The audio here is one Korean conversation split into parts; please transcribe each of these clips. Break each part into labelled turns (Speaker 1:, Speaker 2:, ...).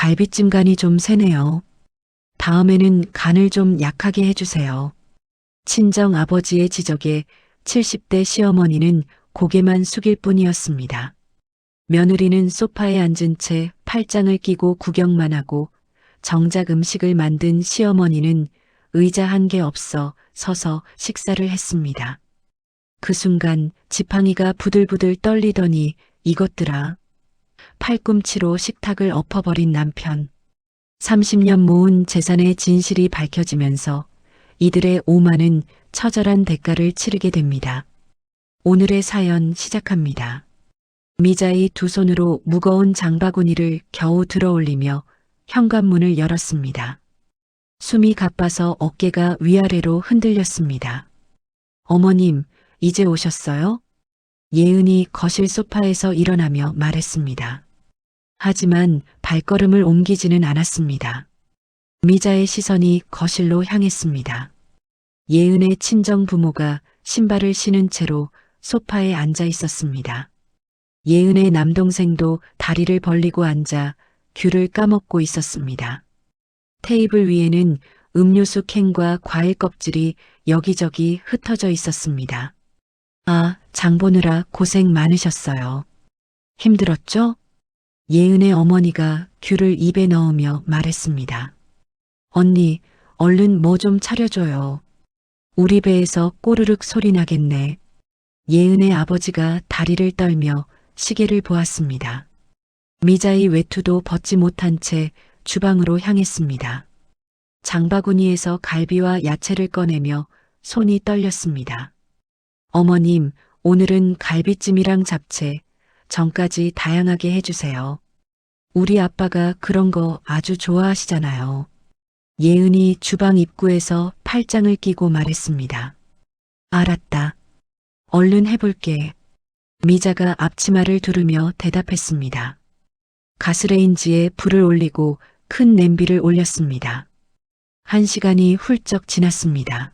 Speaker 1: 갈비찜 간이 좀 세네요. 다음에는 간을 좀 약하게 해주세요. 친정 아버지의 지적에 70대 시어머니는 고개만 숙일 뿐이었습니다. 며느리는 소파에 앉은 채 팔짱을 끼고 구경만 하고 정작 음식을 만든 시어머니는 의자 한 개 없어 서서 식사를 했습니다. 그 순간 지팡이가 부들부들 떨리더니 이것들아. 팔꿈치로 식탁을 엎어버린 남편. 30년 모은 재산의 진실이 밝혀지면서 이들의 오만은 처절한 대가를 치르게 됩니다. 오늘의 사연 시작합니다. 미자의 두 손으로 무거운 장바구니를 겨우 들어올리며 현관문을 열었습니다. 숨이 가빠서 어깨가 위아래로 흔들렸습니다. 어머님, 이제 오셨어요? 예은이 거실 소파에서 일어나며 말했습니다. 하지만 발걸음을 옮기지는 않았습니다. 미자의 시선이 거실로 향했습니다. 예은의 친정 부모가 신발을 신은 채로 소파에 앉아 있었습니다. 예은의 남동생도 다리를 벌리고 앉아 귤을 까먹고 있었습니다. 테이블 위에는 음료수 캔과 과일 껍질이 여기저기 흩어져 있었습니다. 아, 장 보느라 고생 많으셨어요. 힘들었죠? 예은의 어머니가 귤을 입에 넣으며 말했습니다. 언니, 얼른 뭐 좀 차려줘요. 우리 배에서 꼬르륵 소리 나겠네. 예은의 아버지가 다리를 떨며 시계를 보았습니다. 미자의 외투도 벗지 못한 채 주방으로 향했습니다. 장바구니에서 갈비와 야채를 꺼내며 손이 떨렸습니다. 어머님, 오늘은 갈비찜이랑 잡채, 전까지 다양하게 해주세요. 우리 아빠가 그런 거 아주 좋아하시잖아요. 예은이 주방 입구에서 팔짱을 끼고 말했습니다. 알았다. 얼른 해볼게. 미자가 앞치마를 두르며 대답했습니다. 가스레인지에 불을 올리고 큰 냄비를 올렸습니다. 1시간이 훌쩍 지났습니다.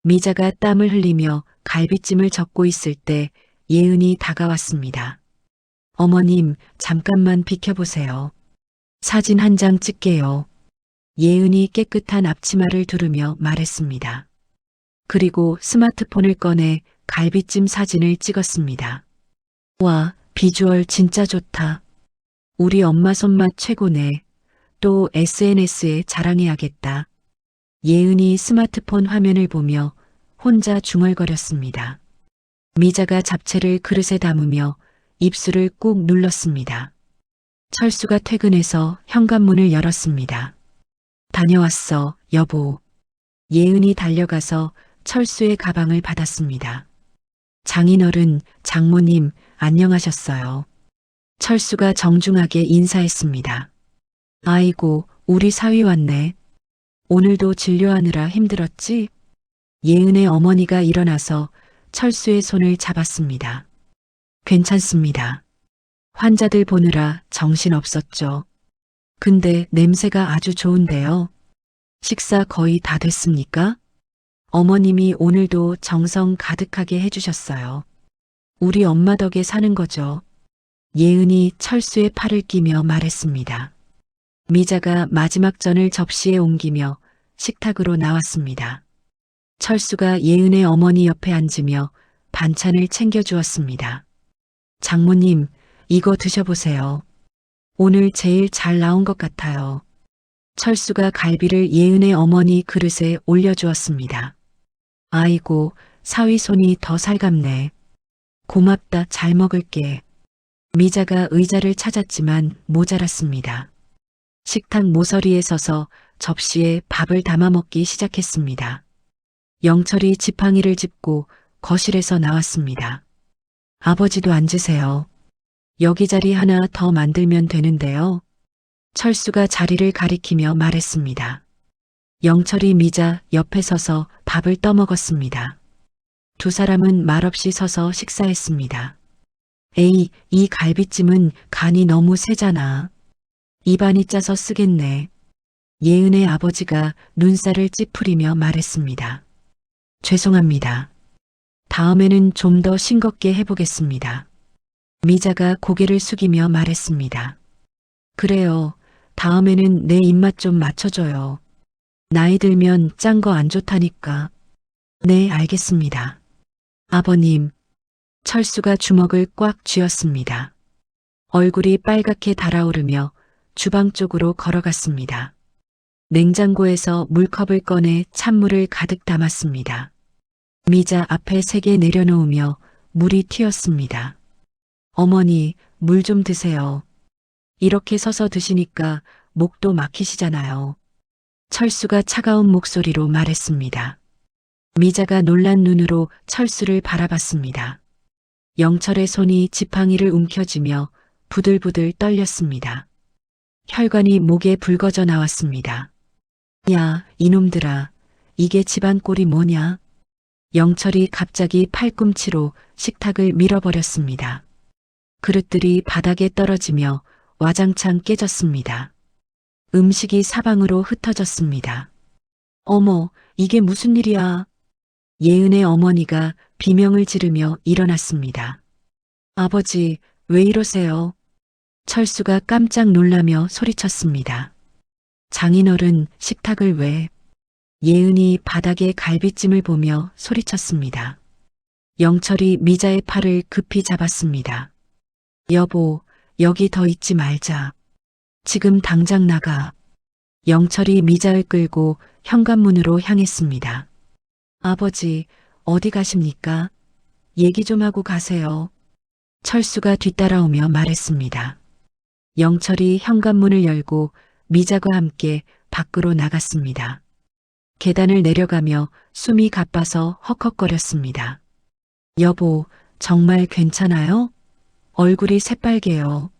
Speaker 1: 미자가 땀을 흘리며 갈비찜을 젓고 있을 때 예은이 다가왔습니다. 어머님, 잠깐만 비켜보세요. 사진 한 장 찍게요. 예은이 깨끗한 앞치마를 두르며 말했습니다. 그리고 스마트폰을 꺼내 갈비찜 사진을 찍었습니다. 와, 비주얼 진짜 좋다. 우리 엄마 손맛 최고네. 또 SNS에 자랑해야겠다. 예은이 스마트폰 화면을 보며 혼자 중얼거렸습니다. 미자가 잡채를 그릇에 담으며 입술을 꾹 눌렀습니다. 철수가 퇴근해서 현관문을 열었습니다. 다녀왔어, 여보. 예은이 달려가서 철수의 가방을 받았습니다. 장인어른, 장모님, 안녕하셨어요. 철수가 정중하게 인사했습니다. 아이고, 우리 사위 왔네. 오늘도 진료하느라 힘들었지? 예은의 어머니가 일어나서 철수의 손을 잡았습니다. 괜찮습니다. 환자들 보느라 정신 없었죠. 근데 냄새가 아주 좋은데요. 식사 거의 다 됐습니까? 어머님이 오늘도 정성 가득하게 해주셨어요. 우리 엄마 덕에 사는 거죠. 예은이 철수의 팔을 끼며 말했습니다. 미자가 마지막 전을 접시에 옮기며 식탁으로 나왔습니다. 철수가 예은의 어머니 옆에 앉으며 반찬을 챙겨주었습니다. 장모님, 이거 드셔보세요. 오늘 제일 잘 나온 것 같아요. 철수가 갈비를 예은의 어머니 그릇에 올려주었습니다. 아이고, 사위 손이 더 살갑네. 고맙다, 잘 먹을게. 미자가 의자를 찾았지만 모자랐습니다. 식탁 모서리에 서서 접시에 밥을 담아 먹기 시작했습니다. 영철이 지팡이를 짚고 거실에서 나왔습니다. 아버지도 앉으세요. 여기 자리 하나 더 만들면 되는데요. 철수가 자리를 가리키며 말했습니다. 영철이 미자 옆에 서서 밥을 떠먹었습니다. 두 사람은 말없이 서서 식사했습니다. 에이, 이 갈비찜은 간이 너무 세잖아. 입안이 짜서 쓰겠네. 예은의 아버지가 눈살을 찌푸리며 말했습니다. 죄송합니다. 다음에는 좀 더 싱겁게 해보겠습니다. 미자가 고개를 숙이며 말했습니다. 그래요. 다음에는 내 입맛 좀 맞춰줘요. 나이 들면 짠 거 안 좋다니까. 네, 알겠습니다. 아버님, 철수가 주먹을 꽉 쥐었습니다. 얼굴이 빨갛게 달아오르며 주방 쪽으로 걸어갔습니다. 냉장고에서 물컵을 꺼내 찬물을 가득 담았습니다. 미자 앞에 3개 내려놓으며 물이 튀었습니다. 어머니, 물 좀 드세요. 이렇게 서서 드시니까 목도 막히시잖아요. 철수가 차가운 목소리로 말했습니다. 미자가 놀란 눈으로 철수를 바라봤습니다. 영철의 손이 지팡이를 움켜쥐며 부들부들 떨렸습니다. 혈관이 목에 붉어져 나왔습니다. 야, 이놈들아, 이게 집안 꼴이 뭐냐? 영철이 갑자기 팔꿈치로 식탁을 밀어버렸습니다. 그릇들이 바닥에 떨어지며 와장창 깨졌습니다. 음식이 사방으로 흩어졌습니다. 어머, 이게 무슨 일이야? 예은의 어머니가 비명을 지르며 일어났습니다. 아버지, 왜 이러세요? 철수가 깜짝 놀라며 소리쳤습니다. 장인어른, 식탁을 왜? 예은이 바닥에 갈비찜을 보며 소리쳤습니다. 영철이 미자의 팔을 급히 잡았습니다. 여보, 여기 더 있지 말자. 지금 당장 나가. 영철이 미자를 끌고 현관문으로 향했습니다. 아버지, 어디 가십니까? 얘기 좀 하고 가세요. 철수가 뒤따라오며 말했습니다. 영철이 현관문을 열고 미자와 함께 밖으로 나갔습니다. 계단을 내려가며 숨이 가빠서 헉헉거렸습니다. 여보, 정말 괜찮아요? 얼굴이 새빨개요.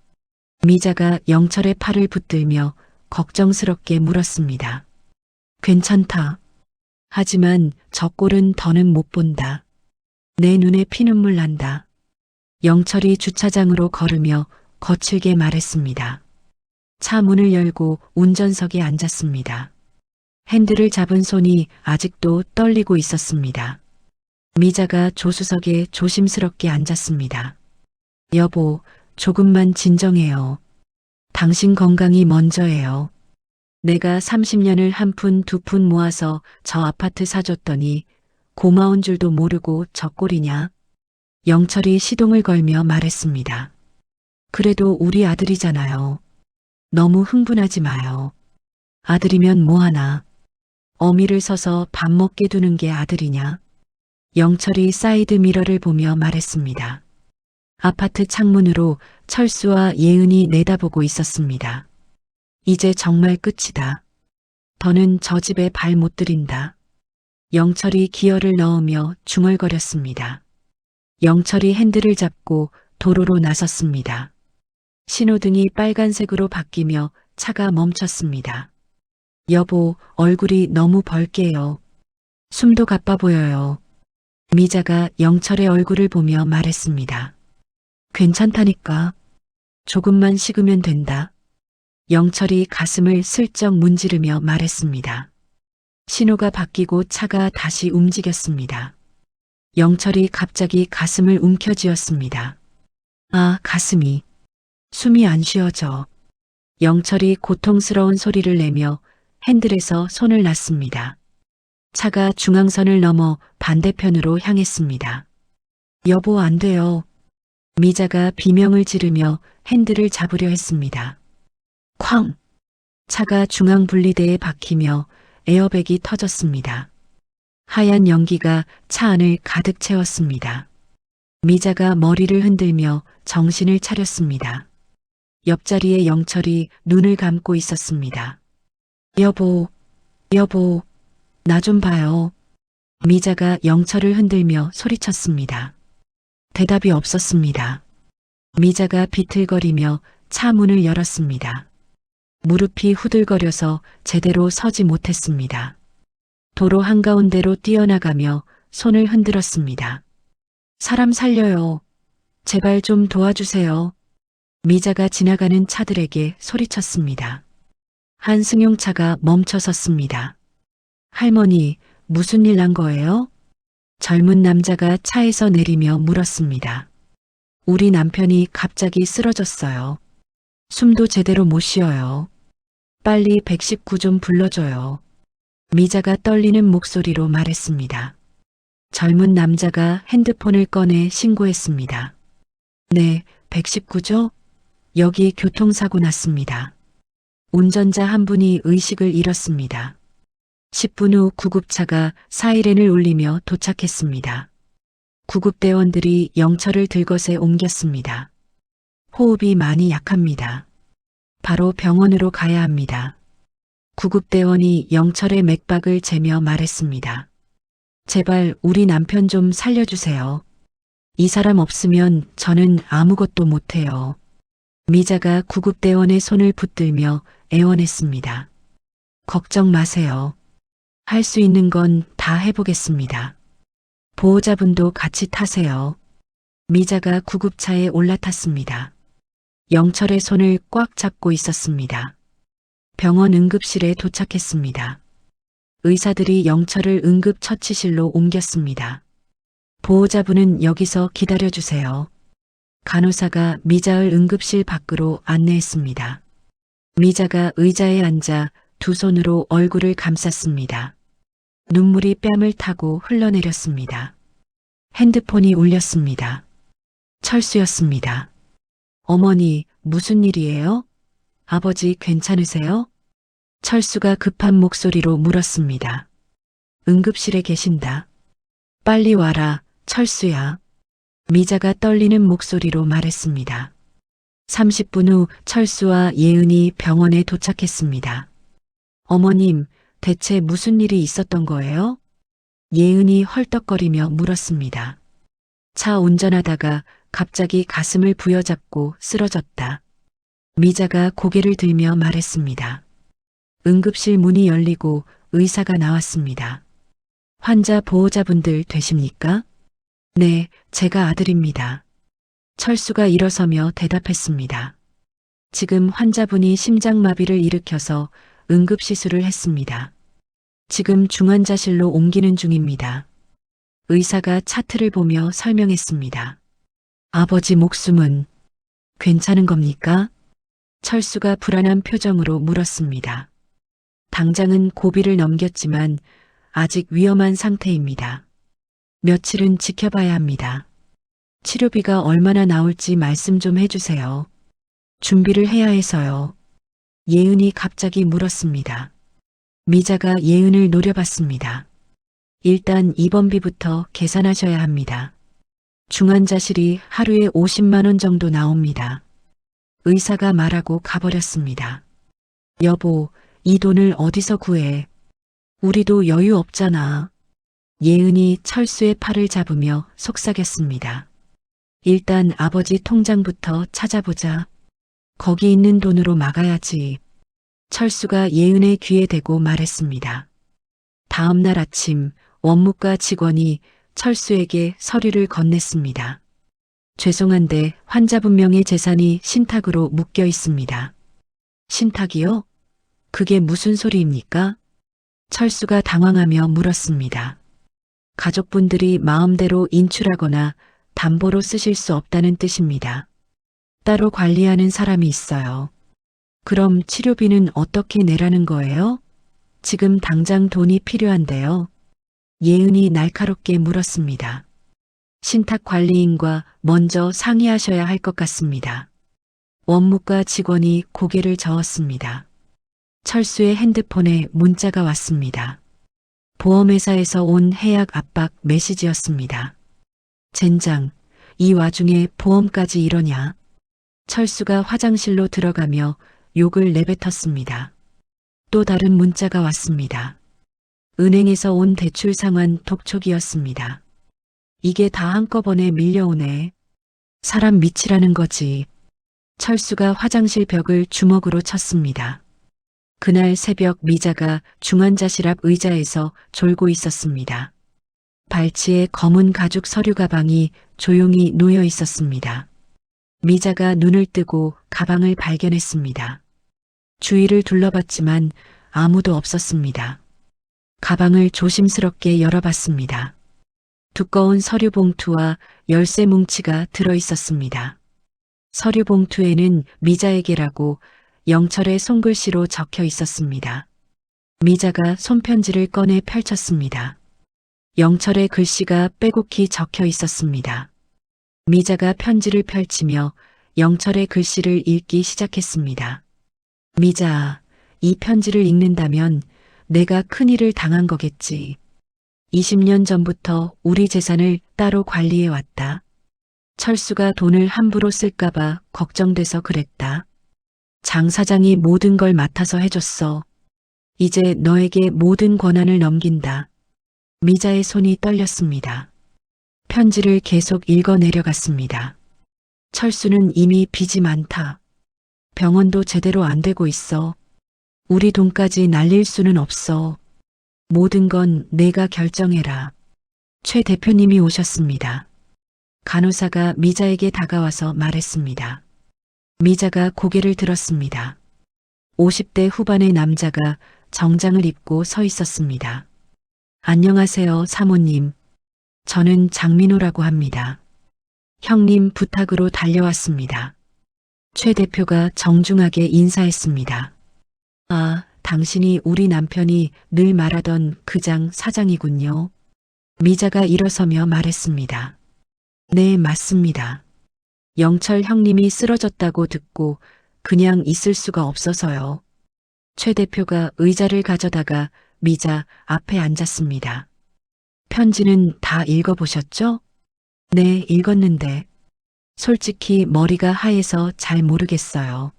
Speaker 1: 미자가 영철의 팔을 붙들며 걱정스럽게 물었습니다. 괜찮다. 하지만 저 꼴은 더는 못 본다. 내 눈에 피눈물 난다. 영철이 주차장으로 걸으며 거칠게 말했습니다. 차 문을 열고 운전석에 앉았습니다. 핸들을 잡은 손이 아직도 떨리고 있었습니다. 미자가 조수석에 조심스럽게 앉았습니다. 여보, 조금만 진정해요. 당신 건강이 먼저예요. 내가 30년을 한 푼 두 푼 모아서 저 아파트 사줬더니 고마운 줄도 모르고 저 꼴이냐? 영철이 시동을 걸며 말했습니다. 그래도 우리 아들이잖아요. 너무 흥분하지 마요. 아들이면 뭐하나. 어미를 서서 밥 먹게 두는 게 아들이냐? 영철이 사이드 미러를 보며 말했습니다. 아파트 창문으로 철수와 예은이 내다보고 있었습니다. 이제 정말 끝이다. 더는 저 집에 발 못 들인다. 영철이 기어를 넣으며 중얼거렸습니다. 영철이 핸들을 잡고 도로로 나섰습니다. 신호등이 빨간색으로 바뀌며 차가 멈췄습니다. 여보, 얼굴이 너무 벌게요. 숨도 가빠 보여요. 미자가 영철의 얼굴을 보며 말했습니다. 괜찮다니까. 조금만 식으면 된다. 영철이 가슴을 슬쩍 문지르며 말했습니다. 신호가 바뀌고 차가 다시 움직였습니다. 영철이 갑자기 가슴을 움켜쥐었습니다. 아, 가슴이. 숨이 안 쉬어져. 영철이 고통스러운 소리를 내며 핸들에서 손을 놨습니다. 차가 중앙선을 넘어 반대편으로 향했습니다. 여보, 안 돼요. 미자가 비명을 지르며 핸들을 잡으려 했습니다. 쾅! 차가 중앙 분리대에 박히며 에어백이 터졌습니다. 하얀 연기가 차 안을 가득 채웠습니다. 미자가 머리를 흔들며 정신을 차렸습니다. 옆자리에 영철이 눈을 감고 있었습니다. 여보, 여보, 나 좀 봐요. 미자가 영철을 흔들며 소리쳤습니다. 대답이 없었습니다. 미자가 비틀거리며 차 문을 열었습니다. 무릎이 후들거려서 제대로 서지 못했습니다. 도로 한가운데로 뛰어나가며 손을 흔들었습니다. 사람 살려요. 제발 좀 도와주세요. 미자가 지나가는 차들에게 소리쳤습니다. 한 승용차가 멈춰 섰습니다. 할머니, 무슨 일 난 거예요? 젊은 남자가 차에서 내리며 물었습니다. 우리 남편이 갑자기 쓰러졌어요. 숨도 제대로 못 쉬어요. 빨리 119 좀 불러줘요. 미자가 떨리는 목소리로 말했습니다. 젊은 남자가 핸드폰을 꺼내 신고했습니다. 네, 119죠? 여기 교통사고 났습니다. 운전자 한 분이 의식을 잃었습니다. 10분 후 구급차가 사이렌을 울리며 도착했습니다. 구급대원들이 영철을 들것에 옮겼습니다. 호흡이 많이 약합니다. 바로 병원으로 가야 합니다. 구급대원이 영철의 맥박을 재며 말했습니다. 제발 우리 남편 좀 살려주세요. 이 사람 없으면 저는 아무것도 못해요. 미자가 구급대원의 손을 붙들며 애원했습니다. 걱정 마세요. 할 수 있는 건 다 해보겠습니다. 보호자분도 같이 타세요. 미자가 구급차에 올라탔습니다. 영철의 손을 꽉 잡고 있었습니다. 병원 응급실에 도착했습니다. 의사들이 영철을 응급처치실로 옮겼습니다. 보호자분은 여기서 기다려주세요. 간호사가 미자를 응급실 밖으로 안내했습니다. 미자가 의자에 앉아 두 손으로 얼굴을 감쌌습니다. 눈물이 뺨을 타고 흘러내렸습니다. 핸드폰이 울렸습니다. 철수였습니다. 어머니, 무슨 일이에요? 아버지 괜찮으세요? 철수가 급한 목소리로 물었습니다. 응급실에 계신다. 빨리 와라, 철수야. 미자가 떨리는 목소리로 말했습니다. 30분 후 철수와 예은이 병원에 도착했습니다. 어머님, 대체 무슨 일이 있었던 거예요? 예은이 헐떡거리며 물었습니다. 차 운전하다가 갑자기 가슴을 부여잡고 쓰러졌다. 미자가 고개를 들며 말했습니다. 응급실 문이 열리고 의사가 나왔습니다. 환자 보호자분들 되십니까? 네, 제가 아들입니다. 철수가 일어서며 대답했습니다. 지금 환자분이 심장마비를 일으켜서 응급시술을 했습니다. 지금 중환자실로 옮기는 중입니다. 의사가 차트를 보며 설명했습니다. 아버지 목숨은 괜찮은 겁니까? 철수가 불안한 표정으로 물었습니다. 당장은 고비를 넘겼지만 아직 위험한 상태입니다. 며칠은 지켜봐야 합니다. 치료비가 얼마나 나올지 말씀 좀 해주세요. 준비를 해야 해서요. 예은이 갑자기 물었습니다. 미자가 예은을 노려봤습니다. 일단 입원비부터 계산하셔야 합니다. 중환자실이 하루에 50만 원 정도 나옵니다. 의사가 말하고 가버렸습니다. 여보, 이 돈을 어디서 구해? 우리도 여유 없잖아. 예은이 철수의 팔을 잡으며 속삭였습니다. 일단 아버지 통장부터 찾아보자. 거기 있는 돈으로 막아야지. 철수가 예은의 귀에 대고 말했습니다. 다음 날 아침 원무과 직원이 철수에게 서류를 건넸습니다. 죄송한데 환자분명의 재산이 신탁으로 묶여 있습니다. 신탁이요? 그게 무슨 소리입니까? 철수가 당황하며 물었습니다. 가족분들이 마음대로 인출하거나 담보로 쓰실 수 없다는 뜻입니다. 따로 관리하는 사람이 있어요. 그럼 치료비는 어떻게 내라는 거예요? 지금 당장 돈이 필요한데요. 예은이 날카롭게 물었습니다. 신탁 관리인과 먼저 상의하셔야 할 것 같습니다. 원무과 직원이 고개를 저었습니다. 철수의 핸드폰에 문자가 왔습니다. 보험회사에서 온 해약 압박 메시지였습니다. 젠장, 이 와중에 보험까지 이러냐. 철수가 화장실로 들어가며 욕을 내뱉었습니다. 또 다른 문자가 왔습니다. 은행에서 온 대출 상환 독촉이었습니다. 이게 다 한꺼번에 밀려오네. 사람 미치라는 거지. 철수가 화장실 벽을 주먹으로 쳤습니다. 그날 새벽 미자가 중환자실 앞 의자에서 졸고 있었습니다. 발치에 검은 가죽 서류 가방이 조용히 놓여 있었습니다. 미자가 눈을 뜨고 가방을 발견했습니다. 주위를 둘러봤지만 아무도 없었습니다. 가방을 조심스럽게 열어봤습니다. 두꺼운 서류 봉투와 열쇠 뭉치가 들어 있었습니다. 서류 봉투에는 미자에게라고 영철의 손글씨로 적혀 있었습니다. 미자가 손편지를 꺼내 펼쳤습니다. 영철의 글씨가 빼곡히 적혀 있었습니다. 미자가 편지를 펼치며 영철의 글씨를 읽기 시작했습니다. 미자, 이 편지를 읽는다면 내가 큰일을 당한 거겠지. 20년 전부터 우리 재산을 따로 관리해 왔다. 철수가 돈을 함부로 쓸까봐 걱정돼서 그랬다. 장 사장이 모든 걸 맡아서 해줬어. 이제 너에게 모든 권한을 넘긴다. 미자의 손이 떨렸습니다. 편지를 계속 읽어 내려갔습니다. 철수는 이미 빚이 많다. 병원도 제대로 안 되고 있어. 우리 돈까지 날릴 수는 없어. 모든 건 내가 결정해라. 최 대표님이 오셨습니다. 간호사가 미자에게 다가와서 말했습니다. 미자가 고개를 들었습니다. 50대 후반의 남자가 정장을 입고 서 있었습니다. 안녕하세요, 사모님. 저는 장민호라고 합니다. 형님 부탁으로 달려왔습니다. 최 대표가 정중하게 인사했습니다. 아, 당신이 우리 남편이 늘 말하던 그 장 사장이군요. 미자가 일어서며 말했습니다. 네, 맞습니다. 영철 형님이 쓰러졌다고 듣고 그냥 있을 수가 없어서요. 최 대표가 의자를 가져다가 미자 앞에 앉았습니다. 편지는 다 읽어보셨죠? 네, 읽었는데 솔직히 머리가 하얘서 잘 모르겠어요.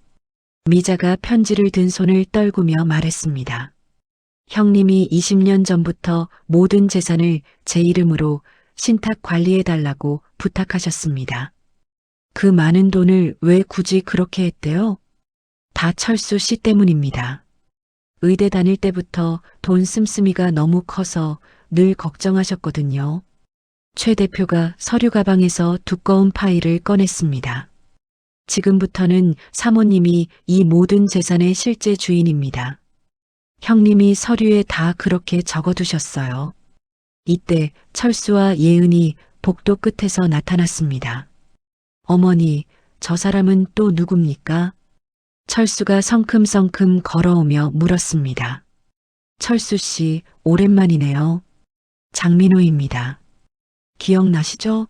Speaker 1: 미자가 편지를 든 손을 떨구며 말했습니다. 형님이 20년 전부터 모든 재산을 제 이름으로 신탁 관리해달라고 부탁하셨습니다. 그 많은 돈을 왜 굳이 그렇게 했대요? 다 철수 씨 때문입니다. 의대 다닐 때부터 돈 씀씀이가 너무 커서 늘 걱정하셨거든요. 최 대표가 서류 가방에서 두꺼운 파일을 꺼냈습니다. 지금부터는 사모님이 이 모든 재산의 실제 주인입니다. 형님이 서류에 다 그렇게 적어두셨어요. 이때 철수와 예은이 복도 끝에서 나타났습니다. 어머니, 저 사람은 또 누굽니까? 철수가 성큼성큼 걸어오며 물었습니다. 철수 씨, 오랜만이네요. 장민호입니다. 기억나시죠?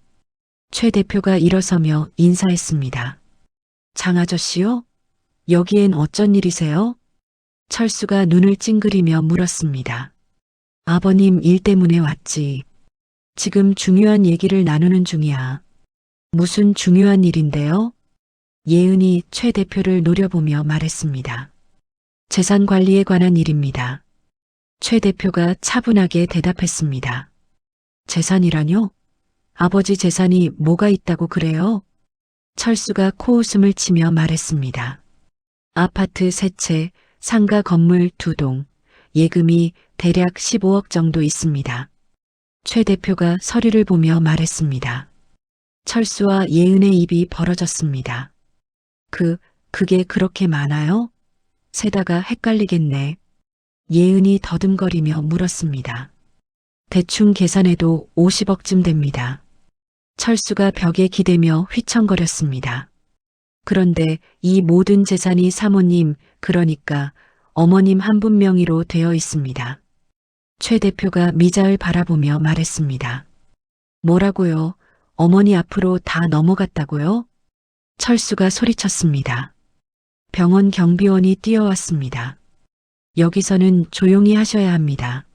Speaker 1: 최 대표가 일어서며 인사했습니다. 장 아저씨요? 여기엔 어쩐 일이세요? 철수가 눈을 찡그리며 물었습니다. 아버님 일 때문에 왔지. 지금 중요한 얘기를 나누는 중이야. 무슨 중요한 일인데요? 예은이 최 대표를 노려보며 말했습니다. 재산 관리에 관한 일입니다. 최 대표가 차분하게 대답했습니다. 재산이라뇨? 아버지 재산이 뭐가 있다고 그래요? 철수가 코웃음을 치며 말했습니다. 아파트 3채, 상가 건물 2동, 예금이 대략 15억 정도 있습니다. 최 대표가 서류를 보며 말했습니다. 철수와 예은의 입이 벌어졌습니다. 그게 그렇게 많아요? 세다가 헷갈리겠네. 예은이 더듬거리며 물었습니다. 대충 계산해도 50억쯤 됩니다. 철수가 벽에 기대며 휘청거렸습니다. 그런데 이 모든 재산이 사모님, 그러니까 어머님 한 분 명의로 되어 있습니다. 최 대표가 미자를 바라보며 말했습니다. 뭐라고요? 어머니 앞으로 다 넘어갔다고요? 철수가 소리쳤습니다. 병원 경비원이 뛰어왔습니다. 여기서는 조용히 하셔야 합니다.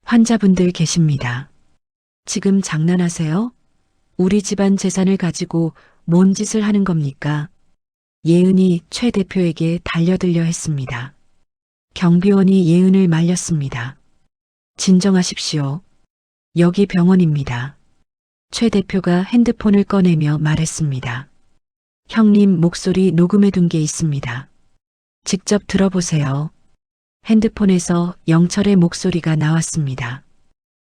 Speaker 1: 환자분들 계십니다. 지금 장난하세요? 우리 집안 재산을 가지고 뭔 짓을 하는 겁니까? 예은이 최 대표에게 달려들려 했습니다. 경비원이 예은을 말렸습니다. 진정하십시오. 여기 병원입니다. 최 대표가 핸드폰을 꺼내며 말했습니다. 형님 목소리 녹음해 둔 게 있습니다. 직접 들어보세요. 핸드폰에서 영철의 목소리가 나왔습니다.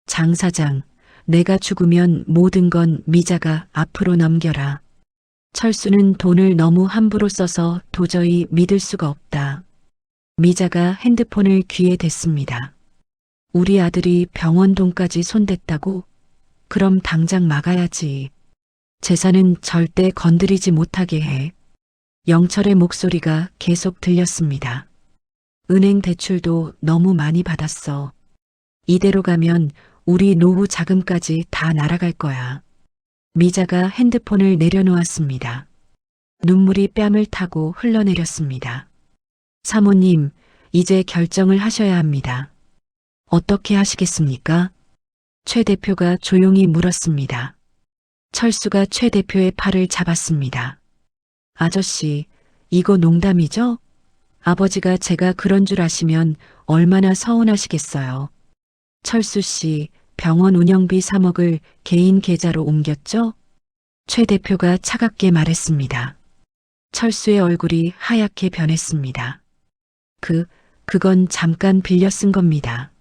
Speaker 1: 장 사장, 내가 죽으면 모든 건 미자가 앞으로 넘겨라. 철수는 돈을 너무 함부로 써서 도저히 믿을 수가 없다. 미자가 핸드폰을 귀에 댔습니다. 우리 아들이 병원 돈까지 손댔다고? 그럼 당장 막아야지. 재산은 절대 건드리지 못하게 해. 영철의 목소리가 계속 들렸습니다. 은행 대출도 너무 많이 받았어. 이대로 가면 우리 노후 자금까지 다 날아갈 거야. 미자가 핸드폰을 내려놓았습니다. 눈물이 뺨을 타고 흘러내렸습니다. 사모님, 이제 결정을 하셔야 합니다. 어떻게 하시겠습니까? 최 대표가 조용히 물었습니다. 철수가 최 대표의 팔을 잡았습니다. 아저씨, 이거 농담이죠? 아버지가 제가 그런 줄 아시면 얼마나 서운하시겠어요. 철수 씨, 병원 운영비 3억을 개인 계좌로 옮겼죠? 최 대표가 차갑게 말했습니다. 철수의 얼굴이 하얗게 변했습니다. 그건 잠깐 빌려 쓴 겁니다.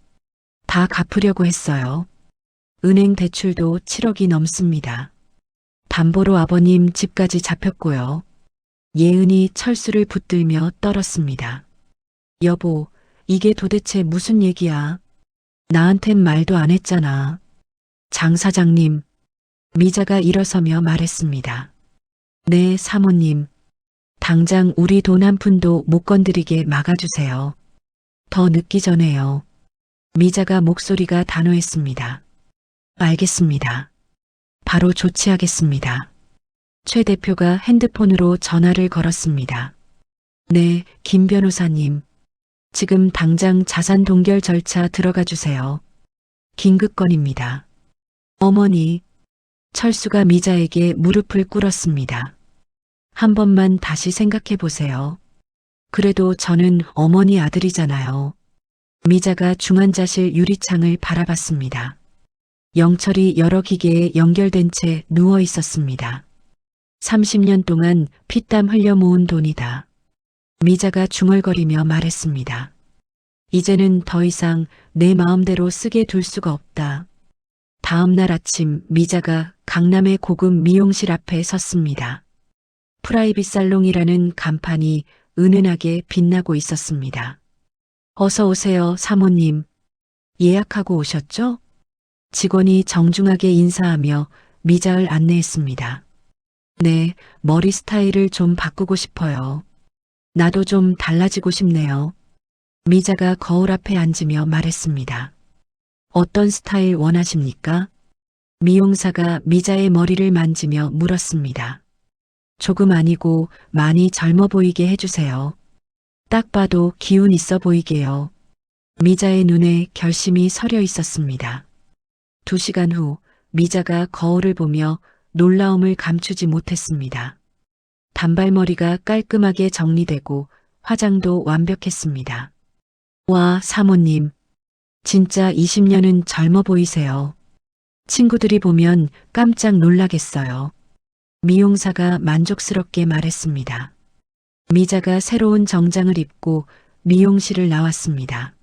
Speaker 1: 다 갚으려고 했어요. 은행 대출도 7억이 넘습니다. 담보로 아버님 집까지 잡혔고요. 예은이 철수를 붙들며 떨었습니다. 여보, 이게 도대체 무슨 얘기야? 나한텐 말도 안 했잖아. 장 사장님, 미자가 일어서며 말했습니다. 네, 사모님. 당장 우리 돈 한 푼도 못 건드리게 막아주세요. 더 늦기 전에요. 미자가 목소리가 단호했습니다. 알겠습니다. 바로 조치하겠습니다. 최 대표가 핸드폰으로 전화를 걸었습니다. 네, 김 변호사님. 지금 당장 자산 동결 절차 들어가 주세요. 긴급 건입니다. 어머니, 철수가 미자에게 무릎을 꿇었습니다. 한 번만 다시 생각해 보세요. 그래도 저는 어머니 아들이잖아요. 미자가 중환자실 유리창을 바라봤습니다. 영철이 여러 기계에 연결된 채 누워 있었습니다. 30년 동안 피땀 흘려 모은 돈이다. 미자가 중얼거리며 말했습니다. 이제는 더 이상 내 마음대로 쓰게 둘 수가 없다. 다음 날 아침 미자가 강남의 고급 미용실 앞에 섰습니다. 프라이빗 살롱이라는 간판이 은은하게 빛나고 있었습니다. 어서 오세요, 사모님. 예약하고 오셨죠? 직원이 정중하게 인사하며 미자를 안내했습니다. 네, 머리 스타일을 좀 바꾸고 싶어요. 나도 좀 달라지고 싶네요. 미자가 거울 앞에 앉으며 말했습니다. 어떤 스타일 원하십니까? 미용사가 미자의 머리를 만지며 물었습니다. 조금 아니고 많이 젊어 보이게 해주세요. 딱 봐도 기운 있어 보이게요. 미자의 눈에 결심이 서려 있었습니다. 2시간 후 미자가 거울을 보며 놀라움을 감추지 못했습니다. 단발머리가 깔끔하게 정리되고 화장도 완벽했습니다. 와, 사모님. 진짜 20년은 젊어 보이세요. 친구들이 보면 깜짝 놀라겠어요. 미용사가 만족스럽게 말했습니다. 미자가 새로운 정장을 입고 미용실을 나왔습니다.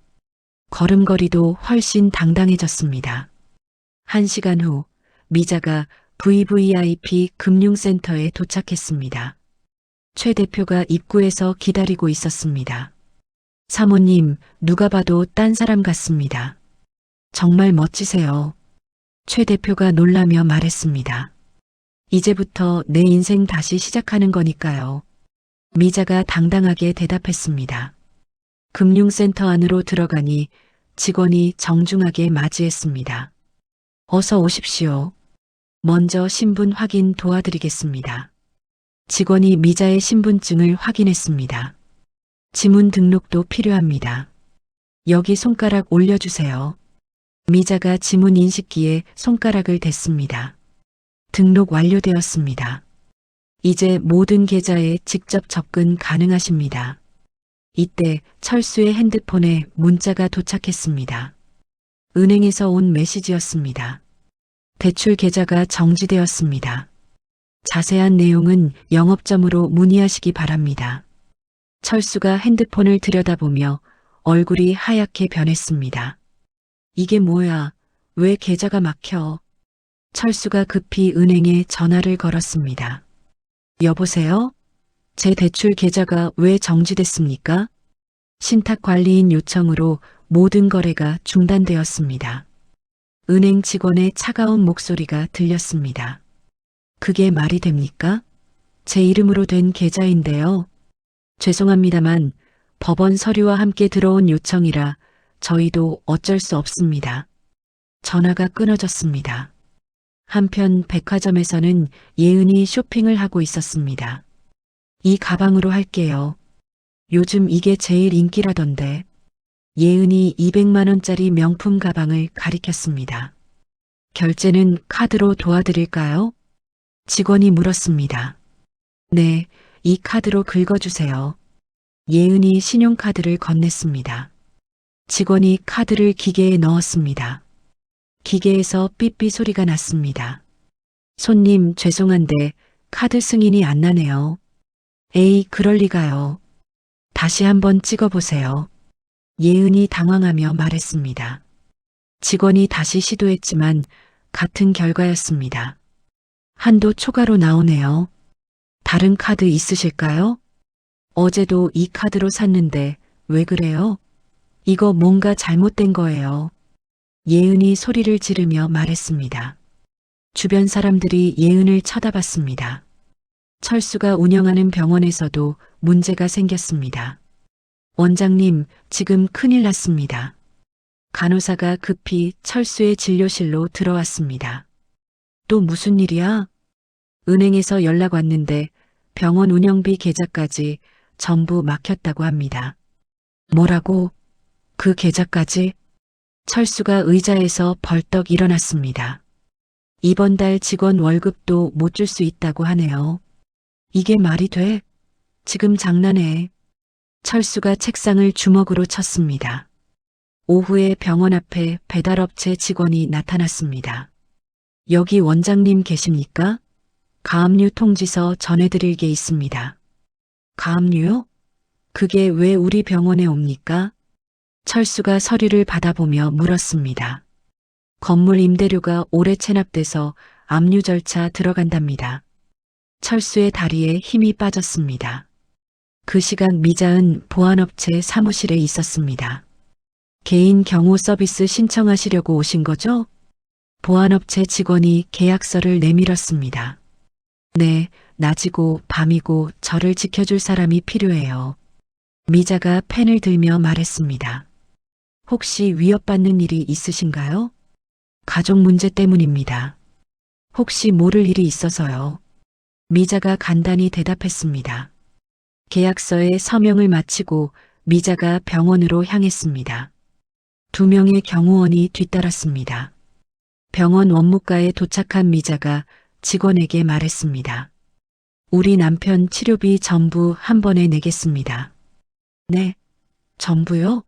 Speaker 1: 걸음걸이도 훨씬 당당해졌습니다. 1시간 후 미자가 VVIP 금융센터에 도착했습니다. 최 대표가 입구에서 기다리고 있었습니다. 사모님, 누가 봐도 딴 사람 같습니다. 정말 멋지세요. 최 대표가 놀라며 말했습니다. 이제부터 내 인생 다시 시작하는 거니까요. 미자가 당당하게 대답했습니다. 금융센터 안으로 들어가니 직원이 정중하게 맞이했습니다. 어서 오십시오. 먼저 신분 확인 도와드리겠습니다. 직원이 미자의 신분증을 확인했습니다. 지문 등록도 필요합니다. 여기 손가락 올려주세요. 미자가 지문 인식기에 손가락을 댔습니다. 등록 완료되었습니다. 이제 모든 계좌에 직접 접근 가능하십니다. 이때 철수의 핸드폰에 문자가 도착했습니다. 은행에서 온 메시지였습니다. 대출 계좌가 정지되었습니다. 자세한 내용은 영업점으로 문의하시기 바랍니다. 철수가 핸드폰을 들여다보며 얼굴이 하얗게 변했습니다. 이게 뭐야? 왜 계좌가 막혀? 철수가 급히 은행에 전화를 걸었습니다. 여보세요? 제 대출 계좌가 왜 정지됐습니까? 신탁관리인 요청으로 모든 거래가 중단되었습니다. 은행 직원의 차가운 목소리가 들렸습니다. 그게 말이 됩니까? 제 이름으로 된 계좌인데요. 죄송합니다만 법원 서류와 함께 들어온 요청이라 저희도 어쩔 수 없습니다. 전화가 끊어졌습니다. 한편 백화점에서는 예은이 쇼핑을 하고 있었습니다. 이 가방으로 할게요. 요즘 이게 제일 인기라던데. 예은이 200만 원짜리 명품 가방을 가리켰습니다. 결제는 카드로 도와드릴까요? 직원이 물었습니다. 네, 이 카드로 긁어주세요. 예은이 신용카드를 건넸습니다. 직원이 카드를 기계에 넣었습니다. 기계에서 삐삐 소리가 났습니다. 손님, 죄송한데 카드 승인이 안 나네요. 에이, 그럴 리가요. 다시 한번 찍어보세요. 예은이 당황하며 말했습니다. 직원이 다시 시도했지만 같은 결과였습니다. 한도 초과로 나오네요. 다른 카드 있으실까요? 어제도 이 카드로 샀는데 왜 그래요? 이거 뭔가 잘못된 거예요. 예은이 소리를 지르며 말했습니다. 주변 사람들이 예은을 쳐다봤습니다. 철수가 운영하는 병원에서도 문제가 생겼습니다. 원장님, 지금 큰일 났습니다. 간호사가 급히 철수의 진료실로 들어왔습니다. 또 무슨 일이야? 은행에서 연락 왔는데 병원 운영비 계좌까지 전부 막혔다고 합니다. 뭐라고? 그 계좌까지? 철수가 의자에서 벌떡 일어났습니다. 이번 달 직원 월급도 못 줄 수 있다고 하네요. 이게 말이 돼? 지금 장난해. 철수가 책상을 주먹으로 쳤습니다. 오후에 병원 앞에 배달업체 직원이 나타났습니다. 여기 원장님 계십니까? 가압류 통지서 전해드릴 게 있습니다. 가압류요? 그게 왜 우리 병원에 옵니까? 철수가 서류를 받아보며 물었습니다. 건물 임대료가 올해 체납돼서 압류 절차 들어간답니다. 철수의 다리에 힘이 빠졌습니다. 그 시각 미자은 보안업체 사무실에 있었습니다. 개인 경호 서비스 신청하시려고 오신 거죠? 보안업체 직원이 계약서를 내밀었습니다. 네, 낮이고 밤이고 저를 지켜줄 사람이 필요해요. 미자가 펜을 들며 말했습니다. 혹시 위협받는 일이 있으신가요? 가족 문제 때문입니다. 혹시 모를 일이 있어서요. 미자가 간단히 대답했습니다. 계약서에 서명을 마치고 미자가 병원으로 향했습니다. 2명의 경호원이 뒤따랐습니다. 병원 원무과에 도착한 미자가 직원에게 말했습니다. 우리 남편 치료비 전부 한 번에 내겠습니다. 네, 전부요?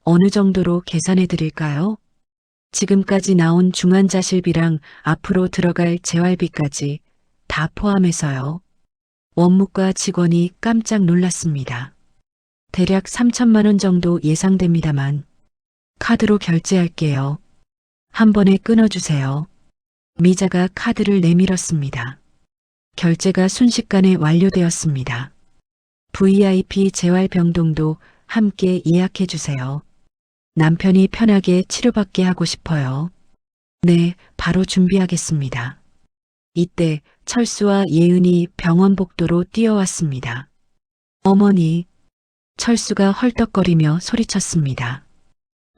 Speaker 1: 어느 정도로 계산해 드릴까요? 지금까지 나온 중환자실비랑 앞으로 들어갈 재활비까지 다 포함해서요. 원무과 직원이 깜짝 놀랐습니다. 대략 3천만 원 정도 예상됩니다만 카드로 결제할게요. 한 번에 끊어주세요. 미자가 카드를 내밀었습니다. 결제가 순식간에 완료되었습니다. VIP 재활병동도 함께 예약해 주세요. 남편이 편하게 치료받게 하고 싶어요. 네, 바로 준비하겠습니다. 이때 철수와 예은이 병원 복도로 뛰어왔습니다. 어머니, 철수가 헐떡거리며 소리쳤습니다.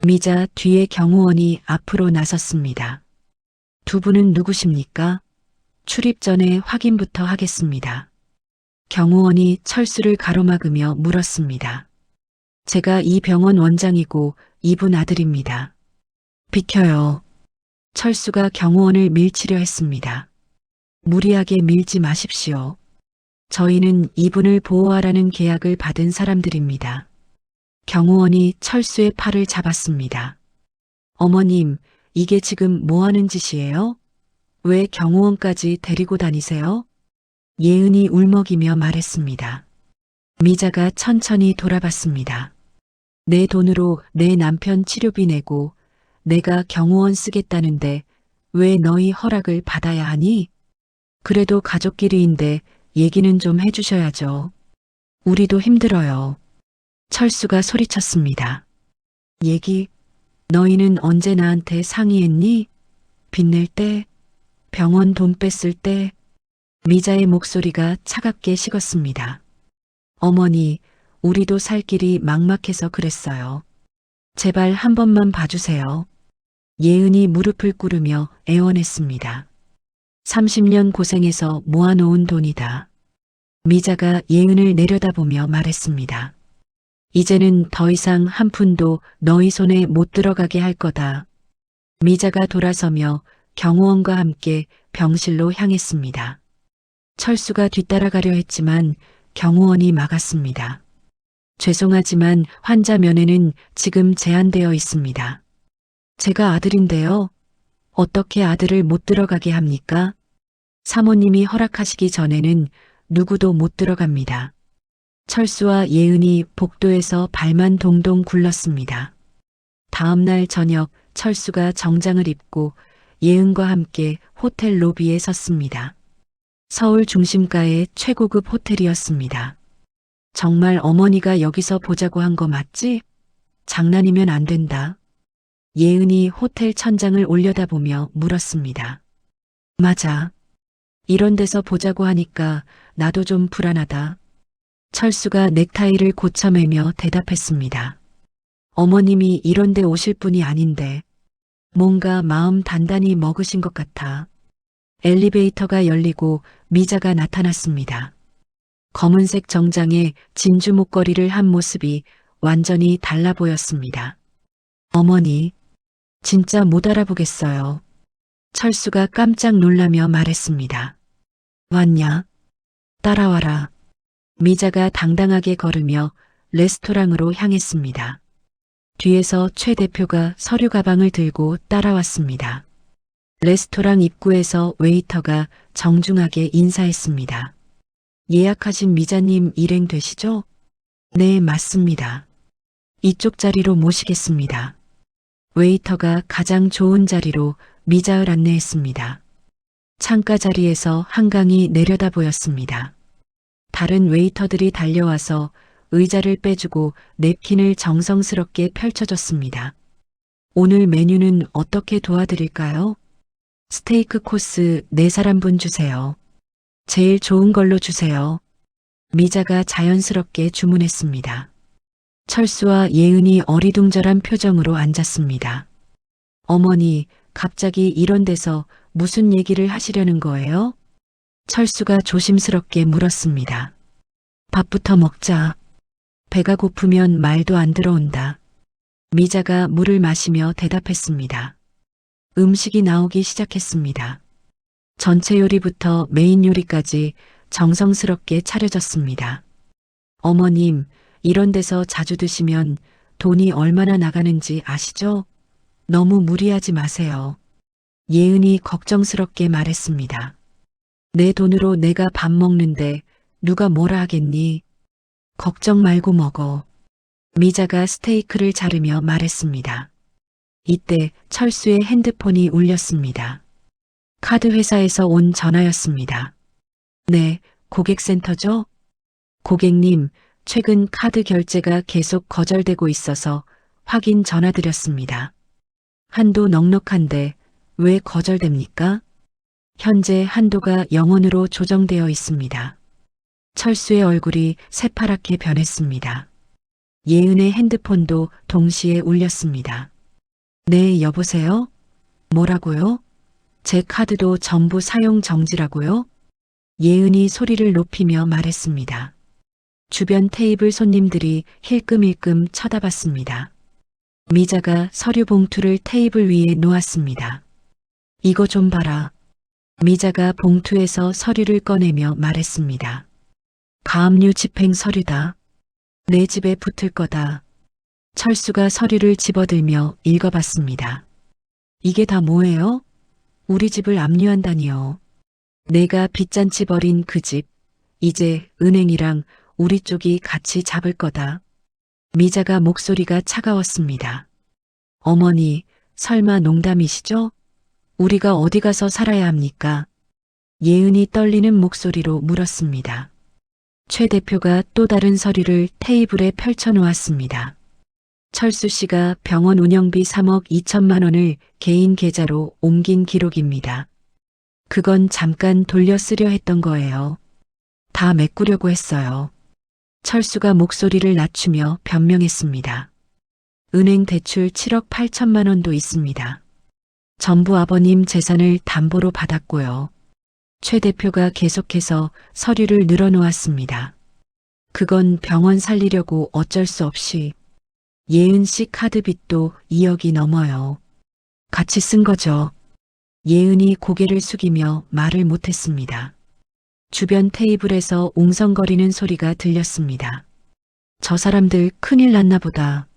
Speaker 1: 미자 뒤에 경호원이 앞으로 나섰습니다. 두 분은 누구십니까? 출입 전에 확인부터 하겠습니다. 경호원이 철수를 가로막으며 물었습니다. 제가 이 병원 원장이고 이분 아들입니다. 비켜요. 철수가 경호원을 밀치려 했습니다. 무리하게 밀지 마십시오. 저희는 이분을 보호하라는 계약을 받은 사람들입니다. 경호원이 철수의 팔을 잡았습니다. 어머님, 이게 지금 뭐 하는 짓이에요? 왜 경호원까지 데리고 다니세요? 예은이 울먹이며 말했습니다. 미자가 천천히 돌아봤습니다. 내 돈으로 내 남편 치료비 내고 내가 경호원 쓰겠다는데 왜 너희 허락을 받아야 하니? 그래도 가족끼리인데 얘기는 좀 해주셔야죠. 우리도 힘들어요. 철수가 소리쳤습니다. 얘기? 너희는 언제 나한테 상의했니? 빚낼 때? 병원 돈 뺐을 때? 미자의 목소리가 차갑게 식었습니다. 어머니, 우리도 살 길이 막막해서 그랬어요. 제발 한 번만 봐주세요. 예은이 무릎을 꿇으며 애원했습니다. 30년 고생해서 모아놓은 돈이다. 미자가 예은을 내려다보며 말했습니다. 이제는 더 이상 한 푼도 너희 손에 못 들어가게 할 거다. 미자가 돌아서며 경호원과 함께 병실로 향했습니다. 철수가 뒤따라가려 했지만 경호원이 막았습니다. 죄송하지만 환자 면회는 지금 제한되어 있습니다. 제가 아들인데요. 어떻게 아들을 못 들어가게 합니까? 사모님이 허락하시기 전에는 누구도 못 들어갑니다. 철수와 예은이 복도에서 발만 동동 굴렀습니다. 다음 날 저녁 철수가 정장을 입고 예은과 함께 호텔 로비에 섰습니다. 서울 중심가의 최고급 호텔이었습니다. 정말 어머니가 여기서 보자고 한 거 맞지? 장난이면 안 된다. 예은이 호텔 천장을 올려다보며 물었습니다. 맞아. 이런 데서 보자고 하니까 나도 좀 불안하다. 철수가 넥타이를 고쳐매며 대답했습니다. 어머님이 이런 데 오실 분이 아닌데 뭔가 마음 단단히 먹으신 것 같아. 엘리베이터가 열리고 미자가 나타났습니다. 검은색 정장에 진주 목걸이를 한 모습이 완전히 달라 보였습니다. 어머니, 진짜 못 알아보겠어요. 철수가 깜짝 놀라며 말했습니다. 왔냐? 따라와라. 미자가 당당하게 걸으며 레스토랑으로 향했습니다. 뒤에서 최 대표가 서류 가방을 들고 따라왔습니다. 레스토랑 입구에서 웨이터가 정중하게 인사했습니다. 예약하신 미자님 일행 되시죠? 네, 맞습니다. 이쪽 자리로 모시겠습니다. 웨이터가 가장 좋은 자리로 미자를 안내했습니다. 창가 자리에서 한강이 내려다 보였습니다. 다른 웨이터들이 달려와서 의자를 빼주고 냅킨을 정성스럽게 펼쳐줬습니다. 오늘 메뉴는 어떻게 도와드릴까요? 스테이크 코스 4사람분 주세요. 제일 좋은 걸로 주세요. 미자가 자연스럽게 주문했습니다. 철수와 예은이 어리둥절한 표정으로 앉았습니다. 어머니, 갑자기 이런 데서 무슨 얘기를 하시려는 거예요? 철수가 조심스럽게 물었습니다. 밥부터 먹자. 배가 고프면 말도 안 들어온다. 미자가 물을 마시며 대답했습니다. 음식이 나오기 시작했습니다. 전체 요리부터 메인 요리까지 정성스럽게 차려졌습니다. 어머님, 이런 데서 자주 드시면 돈이 얼마나 나가는지 아시죠? 너무 무리하지 마세요. 예은이 걱정스럽게 말했습니다. 내 돈으로 내가 밥 먹는데 누가 뭐라 하겠니? 걱정 말고 먹어. 미자가 스테이크를 자르며 말했습니다. 이때 철수의 핸드폰이 울렸습니다. 카드 회사에서 온 전화였습니다. 네, 고객센터죠? 고객님, 최근 카드 결제가 계속 거절되고 있어서 확인 전화드렸습니다. 한도 넉넉한데 왜 거절됩니까? 현재 한도가 0원으로 조정되어 있습니다. 철수의 얼굴이 새파랗게 변했습니다. 예은의 핸드폰도 동시에 울렸습니다. 네, 여보세요? 뭐라고요? 제 카드도 전부 사용 정지라고요? 예은이 소리를 높이며 말했습니다. 주변 테이블 손님들이 힐끔힐끔 쳐다봤습니다. 미자가 서류 봉투를 테이블 위에 놓았습니다. 이거 좀 봐라. 미자가 봉투에서 서류를 꺼내며 말했습니다. 가압류 집행 서류다. 내 집에 붙을 거다. 철수가 서류를 집어들며 읽어봤습니다. 이게 다 뭐예요? 우리 집을 압류한다니요. 내가 빚잔치 벌인 그 집, 이제 은행이랑 우리 쪽이 같이 잡을 거다. 미자가 목소리가 차가웠습니다. 어머니, 설마 농담이시죠? 우리가 어디 가서 살아야 합니까? 예은이 떨리는 목소리로 물었습니다. 최 대표가 또 다른 서류를 테이블에 펼쳐놓았습니다. 철수 씨가 병원 운영비 3억 2천만 원을 개인 계좌로 옮긴 기록입니다. 그건 잠깐 돌려 쓰려 했던 거예요. 다 메꾸려고 했어요. 철수가 목소리를 낮추며 변명했습니다. 은행 대출 7억 8천만 원도 있습니다. 전부 아버님 재산을 담보로 받았고요. 최 대표가 계속해서 서류를 늘어놓았습니다. 그건 병원 살리려고 어쩔 수 없이. 예은 씨 카드 빚도 2억이 넘어요. 같이 쓴 거죠. 예은이 고개를 숙이며 말을 못했습니다. 주변 테이블에서 웅성거리는 소리가 들렸습니다. 저 사람들 큰일 났나 보다.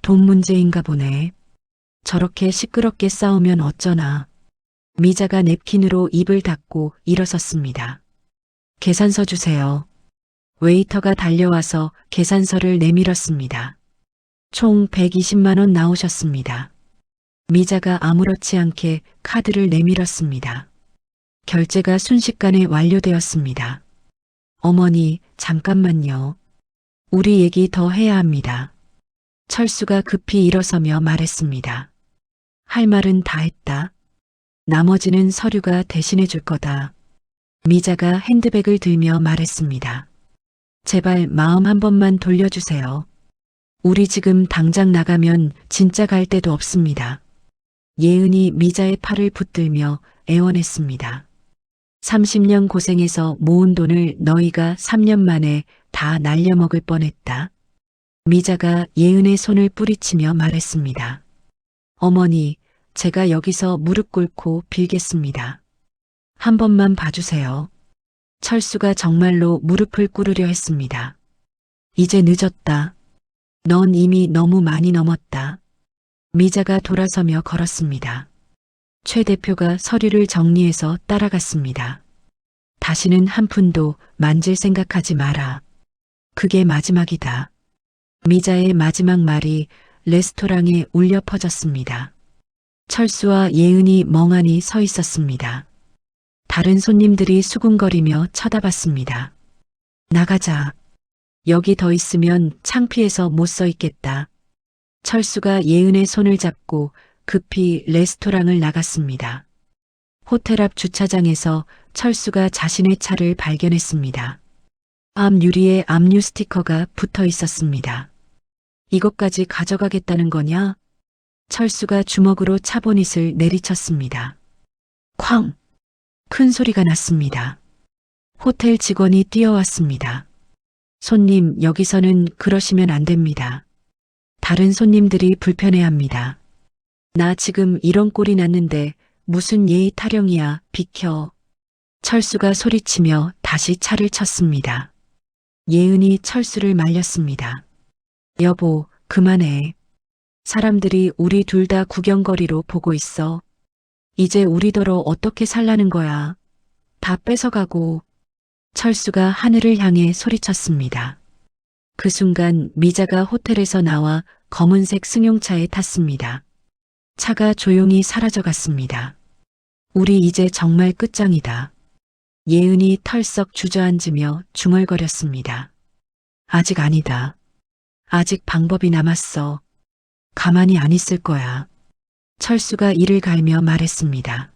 Speaker 1: 돈 문제인가 보네. 저렇게 시끄럽게 싸우면 어쩌나. 미자가 냅킨으로 입을 닫고 일어섰습니다. 계산서 주세요. 웨이터가 달려와서 계산서를 내밀었습니다. 총 120만 원 나오셨습니다. 미자가 아무렇지 않게 카드를 내밀었습니다. 결제가 순식간에 완료되었습니다. 어머니, 잠깐만요. 우리 얘기 더 해야 합니다. 철수가 급히 일어서며 말했습니다. 할 말은 다 했다. 나머지는 서류가 대신해 줄 거다. 미자가 핸드백을 들며 말했습니다. 제발 마음 한 번만 돌려주세요. 우리 지금 당장 나가면 진짜 갈 데도 없습니다. 예은이 미자의 팔을 붙들며 애원했습니다. 30년 고생해서 모은 돈을 너희가 3년 만에 다 날려먹을 뻔했다. 미자가 예은의 손을 뿌리치며 말했습니다. 어머니, 제가 여기서 무릎 꿇고 빌겠습니다. 한 번만 봐주세요. 철수가 정말로 무릎을 꿇으려 했습니다. 이제 늦었다. 넌 이미 너무 많이 넘었다. 미자가 돌아서며 걸었습니다. 최 대표가 서류를 정리해서 따라갔습니다. 다시는 한 푼도 만질 생각하지 마라. 그게 마지막이다. 미자의 마지막 말이 레스토랑에 울려 퍼졌습니다. 철수와 예은이 멍하니 서 있었습니다. 다른 손님들이 수군거리며 쳐다봤습니다. 나가자. 여기 더 있으면 창피해서 못 서 있겠다. 철수가 예은의 손을 잡고 급히 레스토랑을 나갔습니다. 호텔 앞 주차장에서 철수가 자신의 차를 발견했습니다. 앞 유리에 압류 스티커가 붙어 있었습니다. 이것까지 가져가겠다는 거냐? 철수가 주먹으로 차 보닛을 내리쳤습니다. 쾅! 큰 소리가 났습니다. 호텔 직원이 뛰어왔습니다. 손님, 여기서는 그러시면 안 됩니다. 다른 손님들이 불편해합니다. 나 지금 이런 꼴이 났는데 무슨 예의 타령이야, 비켜. 철수가 소리치며 다시 차를 쳤습니다. 예은이 철수를 말렸습니다. 여보, 그만해. 사람들이 우리 둘 다 구경거리로 보고 있어. 이제 우리더러 어떻게 살라는 거야. 다 뺏어가고. 철수가 하늘을 향해 소리쳤습니다. 그 순간 미자가 호텔에서 나와 검은색 승용차에 탔습니다. 차가 조용히 사라져갔습니다. 우리 이제 정말 끝장이다. 예은이 털썩 주저앉으며 중얼거렸습니다. 아직 아니다. 아직 방법이 남았어. 가만히 안 있을 거야. 철수가 이를 갈며 말했습니다.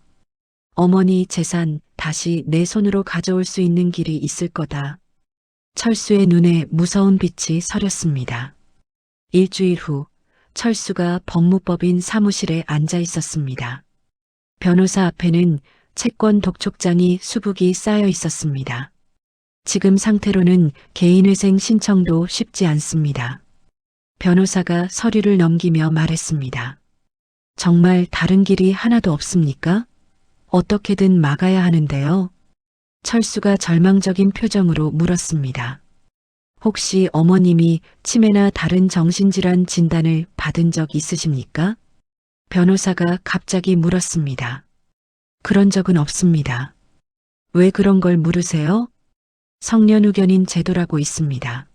Speaker 1: 어머니 재산 다시 내 손으로 가져올 수 있는 길이 있을 거다. 철수의 눈에 무서운 빛이 서렸습니다. 일주일 후 철수가 법무법인 사무실에 앉아 있었습니다. 변호사 앞에는 채권 독촉장이 수북이 쌓여 있었습니다. 지금 상태로는 개인회생 신청도 쉽지 않습니다. 변호사가 서류를 넘기며 말했습니다. 정말 다른 길이 하나도 없습니까? 어떻게든 막아야 하는데요. 철수가 절망적인 표정으로 물었습니다. 혹시 어머님이 치매나 다른 정신질환 진단을 받은 적 있으십니까? 변호사가 갑자기 물었습니다. 그런 적은 없습니다. 왜 그런 걸 물으세요? 성년후견인 제도라고 있습니다.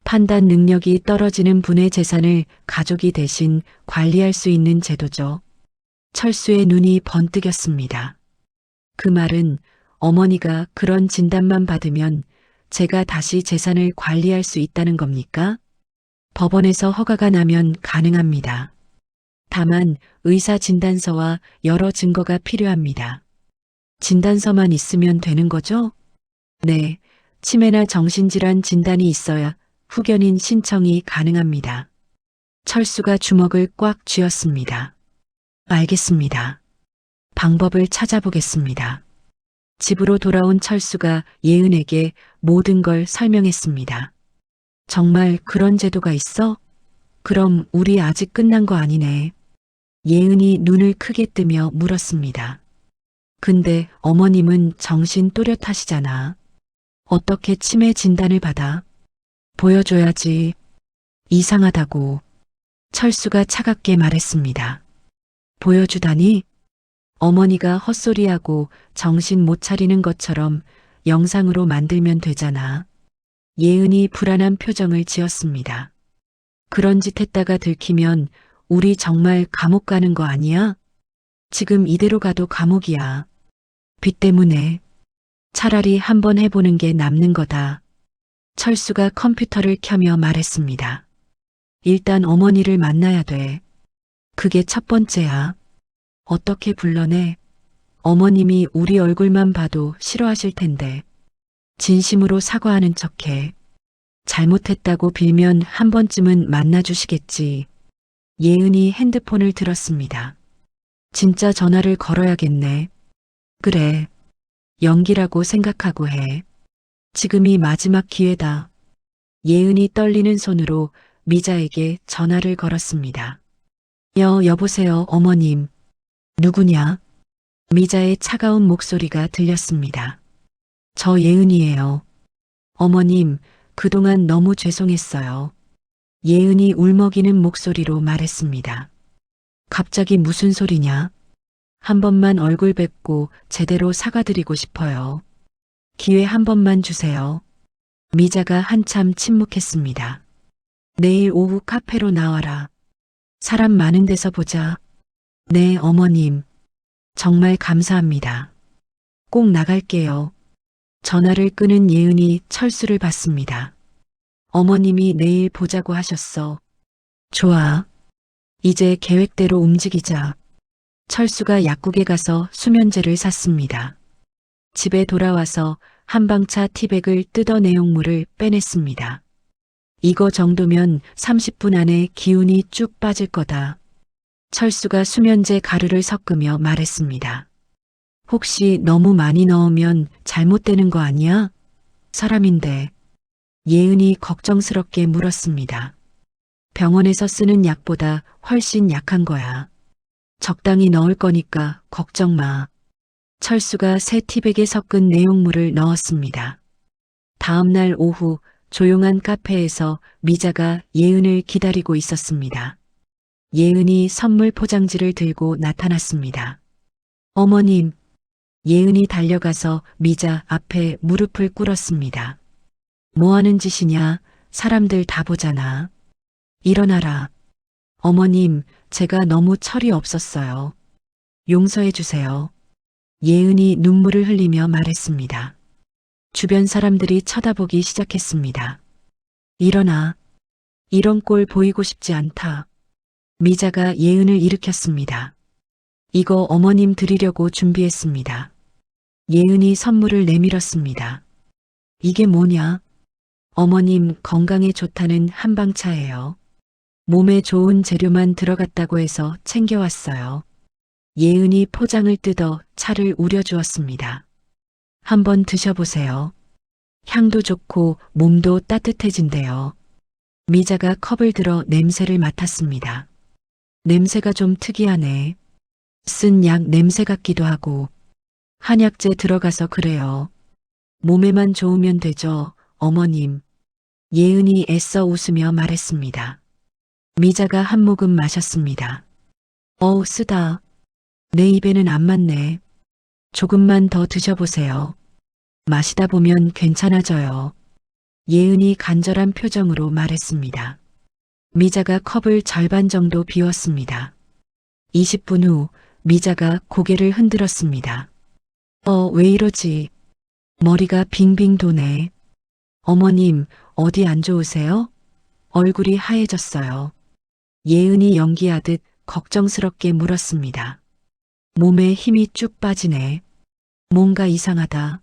Speaker 1: 판단 능력이 떨어지는 분의 재산을 가족이 대신 관리할 수 있는 제도죠. 철수의 눈이 번뜩였습니다. 그 말은 어머니가 그런 진단만 받으면 제가 다시 재산을 관리할 수 있다는 겁니까? 법원에서 허가가 나면 가능합니다. 다만 의사 진단서와 여러 증거가 필요합니다. 진단서만 있으면 되는 거죠? 네, 치매나 정신질환 진단이 있어야 후견인 신청이 가능합니다. 철수가 주먹을 꽉 쥐었습니다. 알겠습니다. 방법을 찾아보겠습니다. 집으로 돌아온 철수가 예은에게 모든 걸 설명했습니다. 정말 그런 제도가 있어? 그럼 우리 아직 끝난 거 아니네. 예은이 눈을 크게 뜨며 물었습니다. 근데 어머님은 정신 또렷하시잖아. 어떻게 치매 진단을 받아? 보여줘야지. 이상하다고. 철수가 차갑게 말했습니다. 보여주다니? 어머니가 헛소리하고 정신 못 차리는 것처럼 영상으로 만들면 되잖아. 예은이 불안한 표정을 지었습니다. 그런 짓 했다가 들키면 우리 정말 감옥 가는 거 아니야? 지금 이대로 가도 감옥이야. 빚 때문에. 차라리 한번 해보는 게 남는 거다. 철수가 컴퓨터를 켜며 말했습니다. 일단 어머니를 만나야 돼. 그게 첫 번째야. 어떻게 불러내? 어머님이 우리 얼굴만 봐도 싫어하실 텐데. 진심으로 사과하는 척해. 잘못했다고 빌면 한 번쯤은 만나주시겠지. 예은이 핸드폰을 들었습니다. 진짜 전화를 걸어야겠네. 그래. 연기라고 생각하고 해. 지금이 마지막 기회다. 예은이 떨리는 손으로 미자에게 전화를 걸었습니다. 여보세요, 어머님. 누구냐? 미자의 차가운 목소리가 들렸습니다. 저 예은이에요. 어머님, 그동안 너무 죄송했어요. 예은이 울먹이는 목소리로 말했습니다. 갑자기 무슨 소리냐? 한 번만 얼굴 뵙고 제대로 사과드리고 싶어요. 기회 한 번만 주세요. 미자가 한참 침묵했습니다. 내일 오후 카페로 나와라. 사람 많은 데서 보자. 네, 어머님. 정말 감사합니다. 꼭 나갈게요. 전화를 끄는 예은이 철수를 받습니다. 어머님이 내일 보자고 하셨어. 좋아. 이제 계획대로 움직이자. 철수가 약국에 가서 수면제를 샀습니다. 집에 돌아와서 한방차 티백을 뜯어 내용물을 빼냈습니다. 이거 정도면 30분 안에 기운이 쭉 빠질 거다. 철수가 수면제 가루를 섞으며 말했습니다. 혹시 너무 많이 넣으면 잘못되는 거 아니야? 사람인데. 예은이 걱정스럽게 물었습니다. 병원에서 쓰는 약보다 훨씬 약한 거야. 적당히 넣을 거니까 걱정 마. 철수가 새 티백에 섞은 내용물을 넣었습니다. 다음 날 오후 조용한 카페에서 미자가 예은을 기다리고 있었습니다. 예은이 선물 포장지를 들고 나타났습니다. 어머님. 예은이 달려가서 미자 앞에 무릎을 꿇었습니다. 뭐 하는 짓이냐? 사람들 다 보잖아. 일어나라. 어머님, 제가 너무 철이 없었어요. 용서해 주세요. 예은이 눈물을 흘리며 말했습니다. 주변 사람들이 쳐다보기 시작했습니다. 일어나. 이런 꼴 보이고 싶지 않다. 미자가 예은을 일으켰습니다. 이거 어머님 드리려고 준비했습니다. 예은이 선물을 내밀었습니다. 이게 뭐냐? 어머님 건강에 좋다는 한방차예요. 몸에 좋은 재료만 들어갔다고 해서 챙겨왔어요. 예은이 포장을 뜯어 차를 우려주었습니다. 한번 드셔보세요. 향도 좋고 몸도 따뜻해진대요. 미자가 컵을 들어 냄새를 맡았습니다. 냄새가 좀 특이하네. 쓴 약 냄새 같기도 하고 한약재 들어가서 그래요. 몸에만 좋으면 되죠, 어머님. 예은이 애써 웃으며 말했습니다. 미자가 한 모금 마셨습니다. 쓰다. 내 입에는 안 맞네. 조금만 더 드셔보세요. 마시다 보면 괜찮아져요. 예은이 간절한 표정으로 말했습니다. 미자가 컵을 절반 정도 비웠습니다. 20분 후 미자가 고개를 흔들었습니다. 왜 이러지? 머리가 빙빙 도네. 어머님, 어디 안 좋으세요? 얼굴이 하얘졌어요. 예은이 연기하듯 걱정스럽게 물었습니다. 몸에 힘이 쭉 빠지네. 뭔가 이상하다.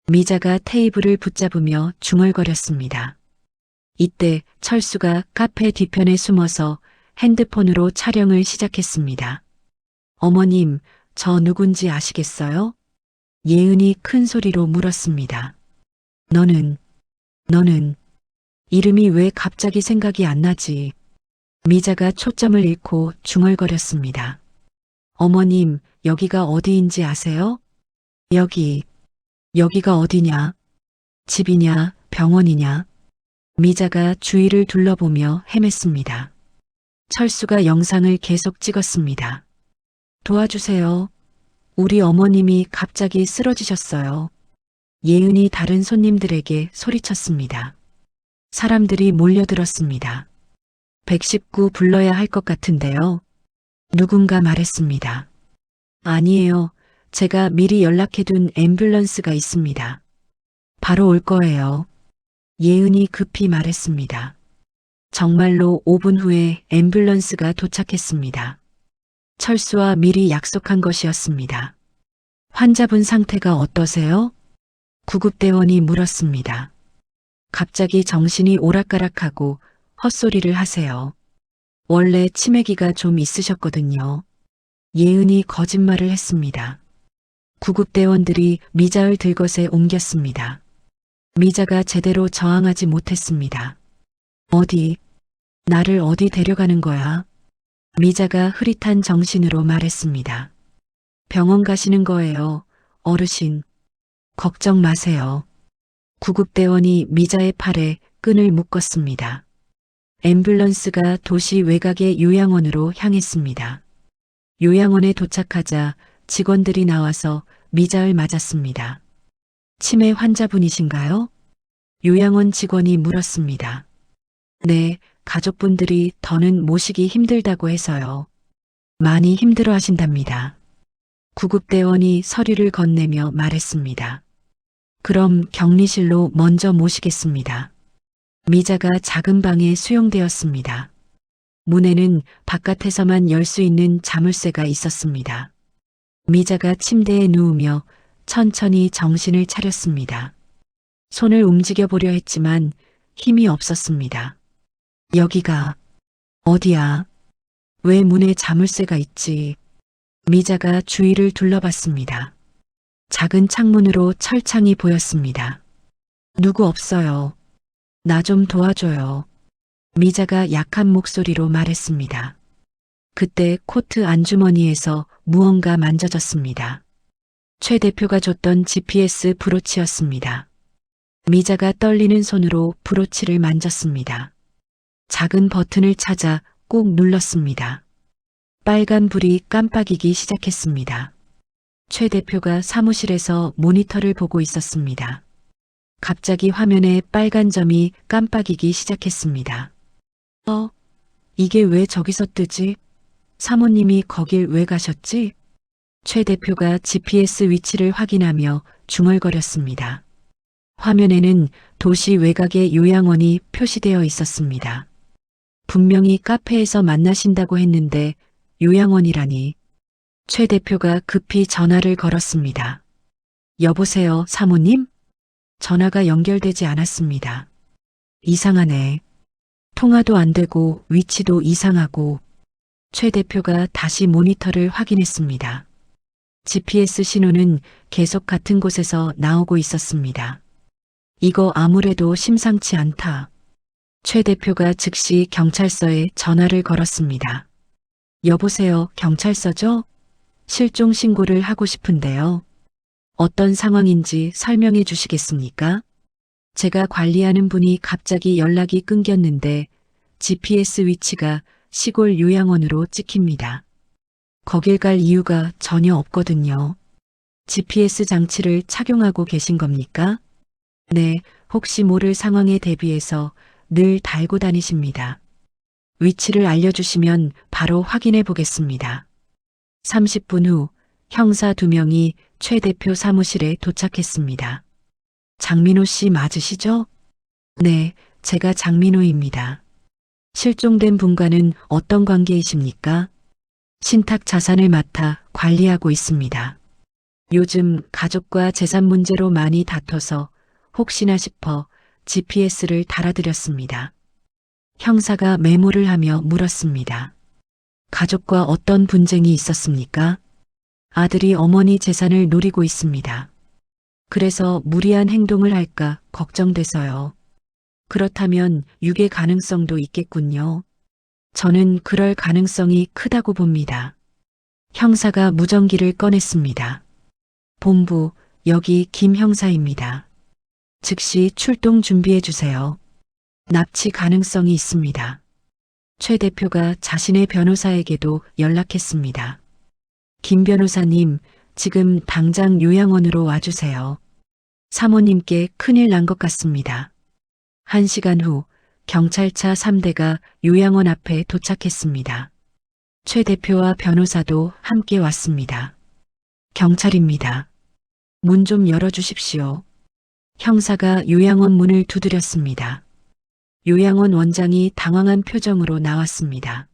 Speaker 1: 미자가 테이블을 붙잡으며 중얼거렸습니다. 이때 철수가 카페 뒤편에 숨어서 핸드폰으로 촬영을 시작했습니다. 어머님, 저 누군지 아시겠어요? 예은이 큰 소리로 물었습니다. 너는 이름이 왜 갑자기 생각이 안 나지? 미자가 초점을 잃고 중얼거렸습니다. 어머님, 여기가 어디인지 아세요? 여기가 어디냐? 집이냐, 병원이냐? 미자가 주위를 둘러보며 헤맸습니다. 철수가 영상을 계속 찍었습니다. 도와주세요. 우리 어머님이 갑자기 쓰러지셨어요. 예은이 다른 손님들에게 소리쳤습니다. 사람들이 몰려들었습니다. 119 불러야 할 것 같은데요. 누군가 말했습니다. 아니에요. 제가 미리 연락해둔 앰뷸런스가 있습니다. 바로 올 거예요. 예은이 급히 말했습니다. 정말로 5분 후에 앰뷸런스가 도착했습니다. 철수와 미리 약속한 것이었습니다. 환자분 상태가 어떠세요? 구급대원이 물었습니다. 갑자기 정신이 오락가락하고 헛소리를 하세요. 원래 치매기가 좀 있으셨거든요. 예은이 거짓말을 했습니다. 구급대원들이 미자를 들것에 옮겼습니다. 미자가 제대로 저항하지 못했습니다. 나를 어디 데려가는 거야? 미자가 흐릿한 정신으로 말했습니다. 병원 가시는 거예요, 어르신. 걱정 마세요. 구급대원이 미자의 팔에 끈을 묶었습니다. 앰뷸런스가 도시 외곽의 요양원으로 향했습니다. 요양원에 도착하자 직원들이 나와서 미자를 맞았습니다. 치매 환자분이신가요? 요양원 직원이 물었습니다. 네, 가족분들이 더는 모시기 힘들다고 해서요. 많이 힘들어 하신답니다. 구급대원이 서류를 건네며 말했습니다. 그럼 격리실로 먼저 모시겠습니다. 미자가 작은 방에 수용되었습니다. 문에는 바깥에서만 열 수 있는 자물쇠가 있었습니다. 미자가 침대에 누우며 천천히 정신을 차렸습니다. 손을 움직여 보려 했지만 힘이 없었습니다. 여기가 어디야? 왜 문에 자물쇠가 있지? 미자가 주위를 둘러봤습니다. 작은 창문으로 철창이 보였습니다. 누구 없어요. 나 좀 도와줘요. 미자가 약한 목소리로 말했습니다. 그때 코트 안주머니에서 무언가 만져졌습니다. 최 대표가 줬던 GPS 브로치였습니다. 미자가 떨리는 손으로 브로치를 만졌습니다. 작은 버튼을 찾아 꾹 눌렀습니다. 빨간 불이 깜빡이기 시작했습니다. 최 대표가 사무실에서 모니터를 보고 있었습니다. 갑자기 화면에 빨간 점이 깜빡이기 시작했습니다. 이게 왜 저기서 뜨지? 사모님이 거길 왜 가셨지? 최 대표가 GPS 위치를 확인하며 중얼거렸습니다. 화면에는 도시 외곽의 요양원이 표시되어 있었습니다. 분명히 카페에서 만나신다고 했는데 요양원이라니. 최 대표가 급히 전화를 걸었습니다. 여보세요, 사모님? 전화가 연결되지 않았습니다. 이상하네. 통화도 안 되고 위치도 이상하고. 최 대표가 다시 모니터를 확인했습니다. GPS 신호는 계속 같은 곳에서 나오고 있었습니다. 이거 아무래도 심상치 않다. 최 대표가 즉시 경찰서에 전화를 걸었습니다. 여보세요, 경찰서죠? 실종 신고를 하고 싶은데요. 어떤 상황인지 설명해 주시겠습니까? 제가 관리하는 분이 갑자기 연락이 끊겼는데 GPS 위치가 시골 요양원으로 찍힙니다. 거길 갈 이유가 전혀 없거든요. GPS 장치를 착용하고 계신 겁니까? 네, 혹시 모를 상황에 대비해서 늘 달고 다니십니다. 위치를 알려주시면 바로 확인해 보겠습니다. 30분 후 형사 2명이 최 대표 사무실에 도착했습니다. 장민호 씨 맞으시죠? 네, 제가 장민호입니다. 실종된 분과는 어떤 관계이십니까? 신탁 자산을 맡아 관리하고 있습니다. 요즘 가족과 재산 문제로 많이 다퉈서 혹시나 싶어 GPS를 달아드렸습니다. 형사가 메모를 하며 물었습니다. 가족과 어떤 분쟁이 있었습니까? 아들이 어머니 재산을 노리고 있습니다. 그래서 무리한 행동을 할까 걱정돼서요. 그렇다면 유괴 가능성도 있겠군요. 저는 그럴 가능성이 크다고 봅니다. 형사가 무전기를 꺼냈습니다. 본부, 여기 김 형사입니다. 즉시 출동 준비해 주세요. 납치 가능성이 있습니다. 최 대표가 자신의 변호사에게도 연락했습니다. 김 변호사님, 지금 당장 요양원으로 와주세요. 사모님께 큰일 난 것 같습니다. 1시간 후 경찰차 3대가 요양원 앞에 도착했습니다. 최 대표와 변호사도 함께 왔습니다. 경찰입니다. 문 좀 열어주십시오. 형사가 요양원 문을 두드렸습니다. 요양원 원장이 당황한 표정으로 나왔습니다.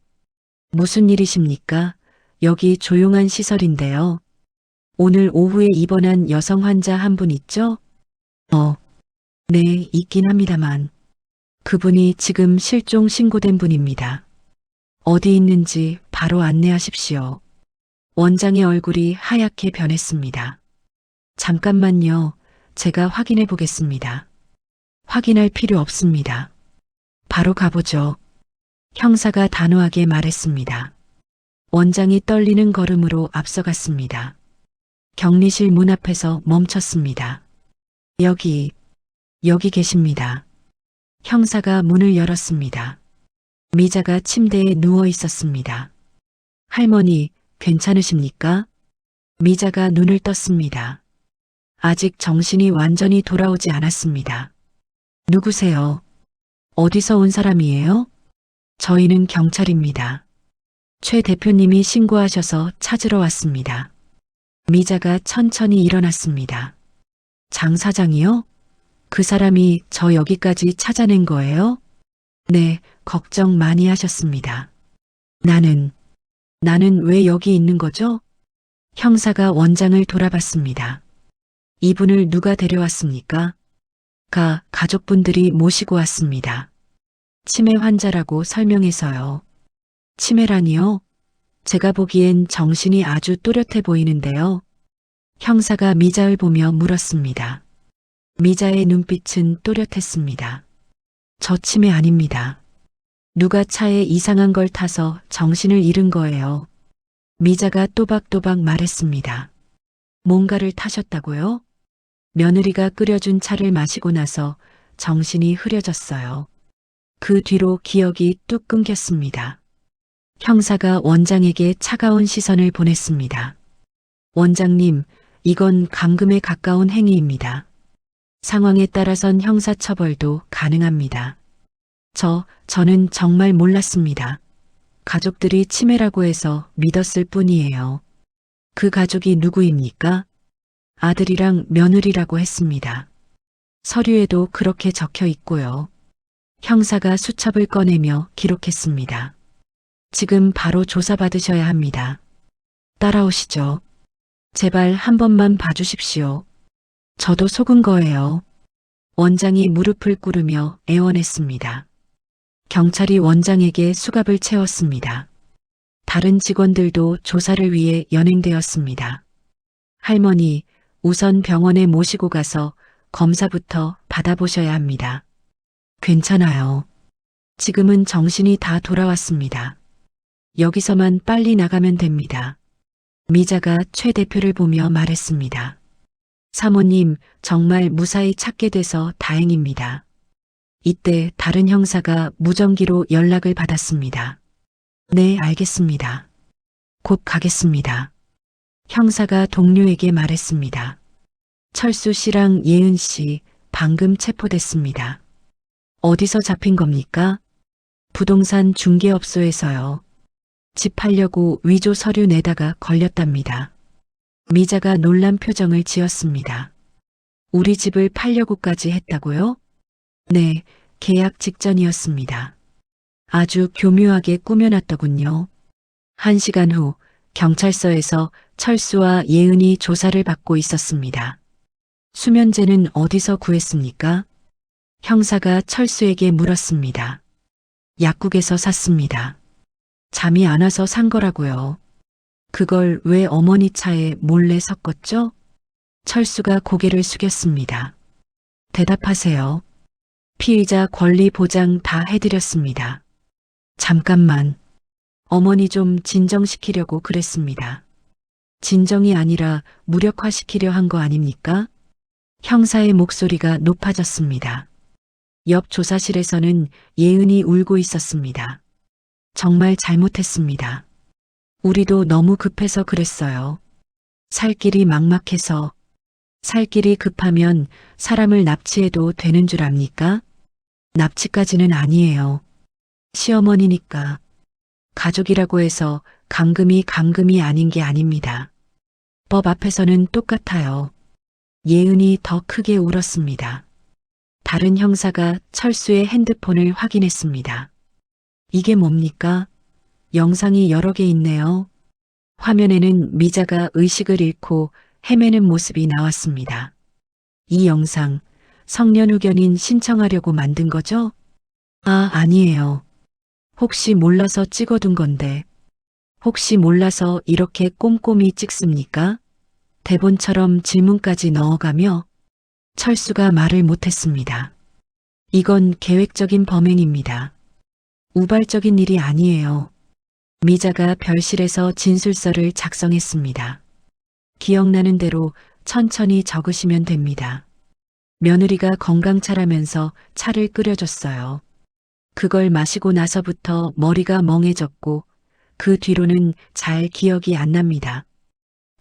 Speaker 1: 무슨 일이십니까? 여기 조용한 시설인데요. 오늘 오후에 입원한 여성 환자 한 분 있죠? 네, 있긴 합니다만. 그분이 지금 실종 신고된 분입니다. 어디 있는지 바로 안내하십시오. 원장의 얼굴이 하얗게 변했습니다. 잠깐만요. 제가 확인해 보겠습니다. 확인할 필요 없습니다. 바로 가보죠. 형사가 단호하게 말했습니다. 원장이 떨리는 걸음으로 앞서갔습니다. 격리실 문 앞에서 멈췄습니다. 여기 계십니다. 형사가 문을 열었습니다. 미자가 침대에 누워 있었습니다. 할머니, 괜찮으십니까? 미자가 눈을 떴습니다. 아직 정신이 완전히 돌아오지 않았습니다. 누구세요? 어디서 온 사람이에요? 저희는 경찰입니다. 최 대표님이 신고하셔서 찾으러 왔습니다. 미자가 천천히 일어났습니다. 장 사장이요? 그 사람이 저 여기까지 찾아낸 거예요? 네, 걱정 많이 하셨습니다. 나는 왜 여기 있는 거죠? 형사가 원장을 돌아봤습니다. 이분을 누가 데려왔습니까? 가족분들이 모시고 왔습니다. 치매 환자라고 설명해서요. 치매라니요? 제가 보기엔 정신이 아주 또렷해 보이는데요. 형사가 미자를 보며 물었습니다. 미자의 눈빛은 또렷했습니다. 저 치매 아닙니다. 누가 차에 이상한 걸 타서 정신을 잃은 거예요. 미자가 또박또박 말했습니다. 뭔가를 타셨다고요? 며느리가 끓여준 차를 마시고 나서 정신이 흐려졌어요. 그 뒤로 기억이 뚝 끊겼습니다. 형사가 원장에게 차가운 시선을 보냈습니다. 원장님, 이건 감금에 가까운 행위입니다. 상황에 따라선 형사처벌도 가능합니다. 저는 정말 몰랐습니다. 가족들이 치매라고 해서 믿었을 뿐이에요. 그 가족이 누구입니까? 아들이랑 며느리라고 했습니다. 서류에도 그렇게 적혀 있고요. 형사가 수첩을 꺼내며 기록했습니다. 지금 바로 조사받으셔야 합니다. 따라오시죠. 제발 한 번만 봐주십시오. 저도 속은 거예요. 원장이 무릎을 꿇으며 애원했습니다. 경찰이 원장에게 수갑을 채웠습니다. 다른 직원들도 조사를 위해 연행되었습니다. 할머니, 우선 병원에 모시고 가서 검사부터 받아보셔야 합니다. 괜찮아요. 지금은 정신이 다 돌아왔습니다. 여기서만 빨리 나가면 됩니다. 미자가 최 대표를 보며 말했습니다. 사모님, 정말 무사히 찾게 돼서 다행입니다. 이때 다른 형사가 무전기로 연락을 받았습니다. 네, 알겠습니다. 곧 가겠습니다. 형사가 동료에게 말했습니다. 철수 씨랑 예은 씨 방금 체포됐습니다. 어디서 잡힌 겁니까? 부동산 중개업소에서요. 집 팔려고 위조 서류 내다가 걸렸답니다. 미자가 놀란 표정을 지었습니다. 우리 집을 팔려고까지 했다고요? 네, 계약 직전이었습니다. 아주 교묘하게 꾸며놨더군요. 1시간 후 경찰서에서 철수와 예은이 조사를 받고 있었습니다. 수면제는 어디서 구했습니까? 형사가 철수에게 물었습니다. 약국에서 샀습니다. 잠이 안 와서 산 거라고요. 그걸 왜 어머니 차에 몰래 섞었죠? 철수가 고개를 숙였습니다. 대답하세요. 피의자 권리 보장 다 해드렸습니다. 잠깐만. 어머니 좀 진정시키려고 그랬습니다. 진정이 아니라 무력화시키려 한 거 아닙니까? 형사의 목소리가 높아졌습니다. 옆 조사실에서는 예은이 울고 있었습니다. 정말 잘못했습니다. 우리도 너무 급해서 그랬어요. 살 길이 막막해서. 살 길이 급하면 사람을 납치해도 되는 줄 압니까? 납치까지는 아니에요. 시어머니니까. 가족이라고 해서 감금이 아닌 게 아닙니다. 법 앞에서는 똑같아요. 예은이 더 크게 울었습니다. 다른 형사가 철수의 핸드폰을 확인했습니다. 이게 뭡니까? 영상이 여러 개 있네요. 화면에는 미자가 의식을 잃고 헤매는 모습이 나왔습니다. 이 영상, 성년후견인 신청하려고 만든 거죠? 아, 아니에요. 혹시 몰라서 찍어둔 건데. 혹시 몰라서 이렇게 꼼꼼히 찍습니까? 대본처럼 질문까지 넣어가며 철수가 말을 못했습니다. 이건 계획적인 범행입니다. 우발적인 일이 아니에요. 미자가 별실에서 진술서를 작성했습니다. 기억나는 대로 천천히 적으시면 됩니다. 며느리가 건강차라면서 차를 끓여줬어요. 그걸 마시고 나서부터 머리가 멍해졌고 그 뒤로는 잘 기억이 안 납니다.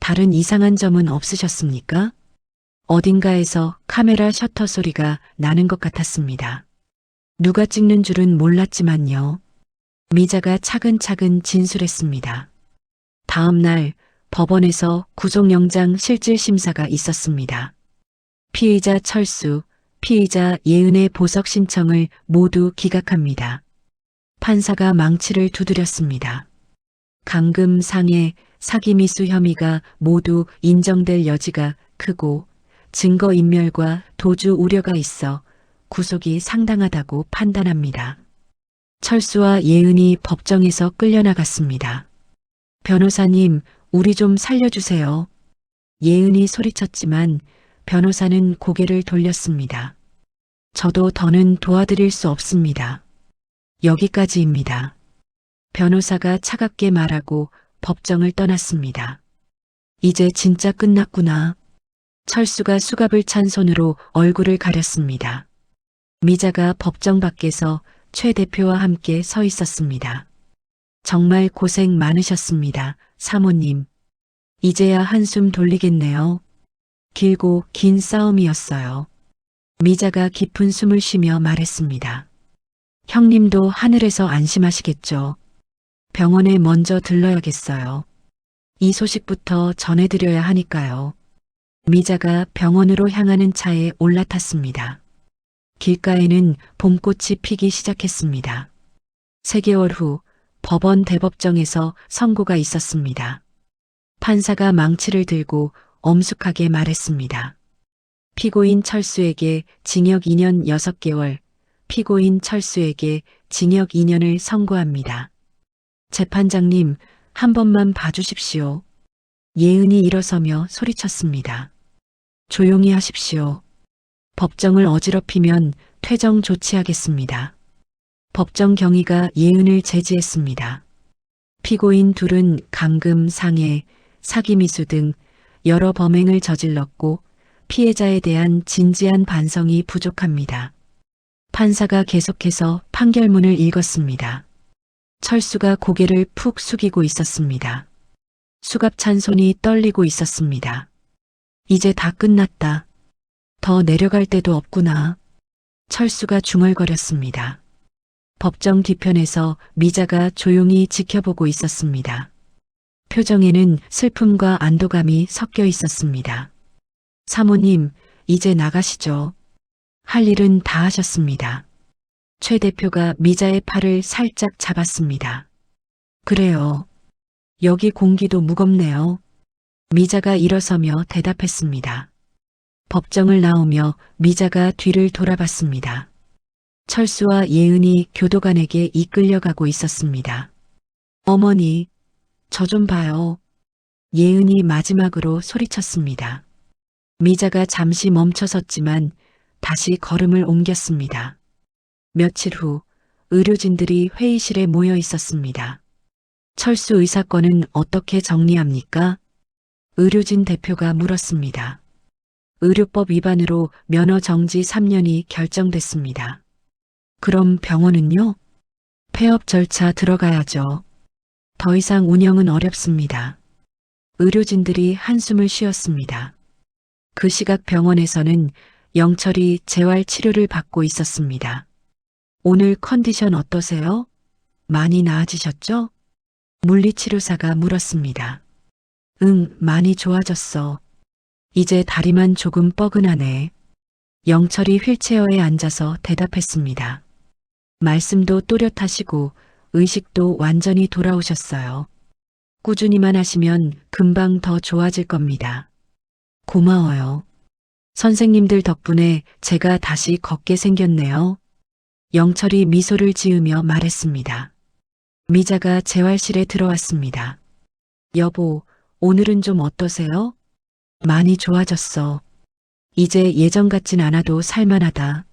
Speaker 1: 다른 이상한 점은 없으셨습니까? 어딘가에서 카메라 셔터 소리가 나는 것 같았습니다. 누가 찍는 줄은 몰랐지만요. 미자가 차근차근 진술했습니다. 다음 날 법원에서 구속영장 실질심사가 있었습니다. 피의자 철수, 피의자 예은의 보석 신청을 모두 기각합니다. 판사가 망치를 두드렸습니다. 감금, 상해, 사기미수 혐의가 모두 인정될 여지가 크고 증거인멸과 도주 우려가 있어 구속이 상당하다고 판단합니다. 철수와 예은이 법정에서 끌려나갔습니다. 변호사님, 우리 좀 살려주세요. 예은이 소리쳤지만 변호사는 고개를 돌렸습니다. 저도 더는 도와드릴 수 없습니다. 여기까지입니다. 변호사가 차갑게 말하고 법정을 떠났습니다. 이제 진짜 끝났구나. 철수가 수갑을 찬 손으로 얼굴을 가렸습니다. 미자가 법정 밖에서 최 대표와 함께 서 있었습니다. 정말 고생 많으셨습니다, 사모님. 이제야 한숨 돌리겠네요. 길고 긴 싸움이었어요. 미자가 깊은 숨을 쉬며 말했습니다. 형님도 하늘에서 안심하시겠죠. 병원에 먼저 들러야겠어요. 이 소식부터 전해드려야 하니까요. 미자가 병원으로 향하는 차에 올라탔습니다. 길가에는 봄꽃이 피기 시작했습니다. 3개월 후 법원 대법정에서 선고가 있었습니다. 판사가 망치를 들고 엄숙하게 말했습니다. 피고인 철수에게 징역 2년 6개월, 피고인 철수에게 징역 2년을 선고합니다. 재판장님, 한 번만 봐주십시오. 예은이 일어서며 소리쳤습니다. 조용히 하십시오. 법정을 어지럽히면 퇴정 조치하겠습니다. 법정 경위가 예은을 제지했습니다. 피고인 둘은 감금, 상해, 사기미수 등 여러 범행을 저질렀고 피해자에 대한 진지한 반성이 부족합니다. 판사가 계속해서 판결문을 읽었습니다. 철수가 고개를 푹 숙이고 있었습니다. 수갑 찬 손이 떨리고 있었습니다. 이제 다 끝났다. 더 내려갈 데도 없구나. 철수가 중얼거렸습니다. 법정 뒤편에서 미자가 조용히 지켜보고 있었습니다. 표정에는 슬픔과 안도감이 섞여 있었습니다. 사모님, 이제 나가시죠. 할 일은 다 하셨습니다. 최 대표가 미자의 팔을 살짝 잡았습니다. 그래요. 여기 공기도 무겁네요. 미자가 일어서며 대답했습니다. 법정을 나오며 미자가 뒤를 돌아봤습니다. 철수와 예은이 교도관에게 이끌려가고 있었습니다. 어머니, 저 좀 봐요. 예은이 마지막으로 소리쳤습니다. 미자가 잠시 멈춰섰지만 다시 걸음을 옮겼습니다. 며칠 후 의료진들이 회의실에 모여 있었습니다. 철수 의사건은 어떻게 정리합니까? 의료진 대표가 물었습니다. 의료법 위반으로 면허 정지 3년이 결정됐습니다. 그럼 병원은요? 폐업 절차 들어가야죠. 더 이상 운영은 어렵습니다. 의료진들이 한숨을 쉬었습니다. 그 시각 병원에서는 영철이 재활 치료를 받고 있었습니다. 오늘 컨디션 어떠세요? 많이 나아지셨죠? 물리치료사가 물었습니다. 응, 많이 좋아졌어. 이제 다리만 조금 뻐근하네. 영철이 휠체어에 앉아서 대답했습니다. 말씀도 또렷하시고 의식도 완전히 돌아오셨어요. 꾸준히만 하시면 금방 더 좋아질 겁니다. 고마워요. 선생님들 덕분에 제가 다시 걷게 생겼네요. 영철이 미소를 지으며 말했습니다. 미자가 재활실에 들어왔습니다. 여보, 오늘은 좀 어떠세요? 많이 좋아졌어. 이제 예전 같진 않아도 살만하다.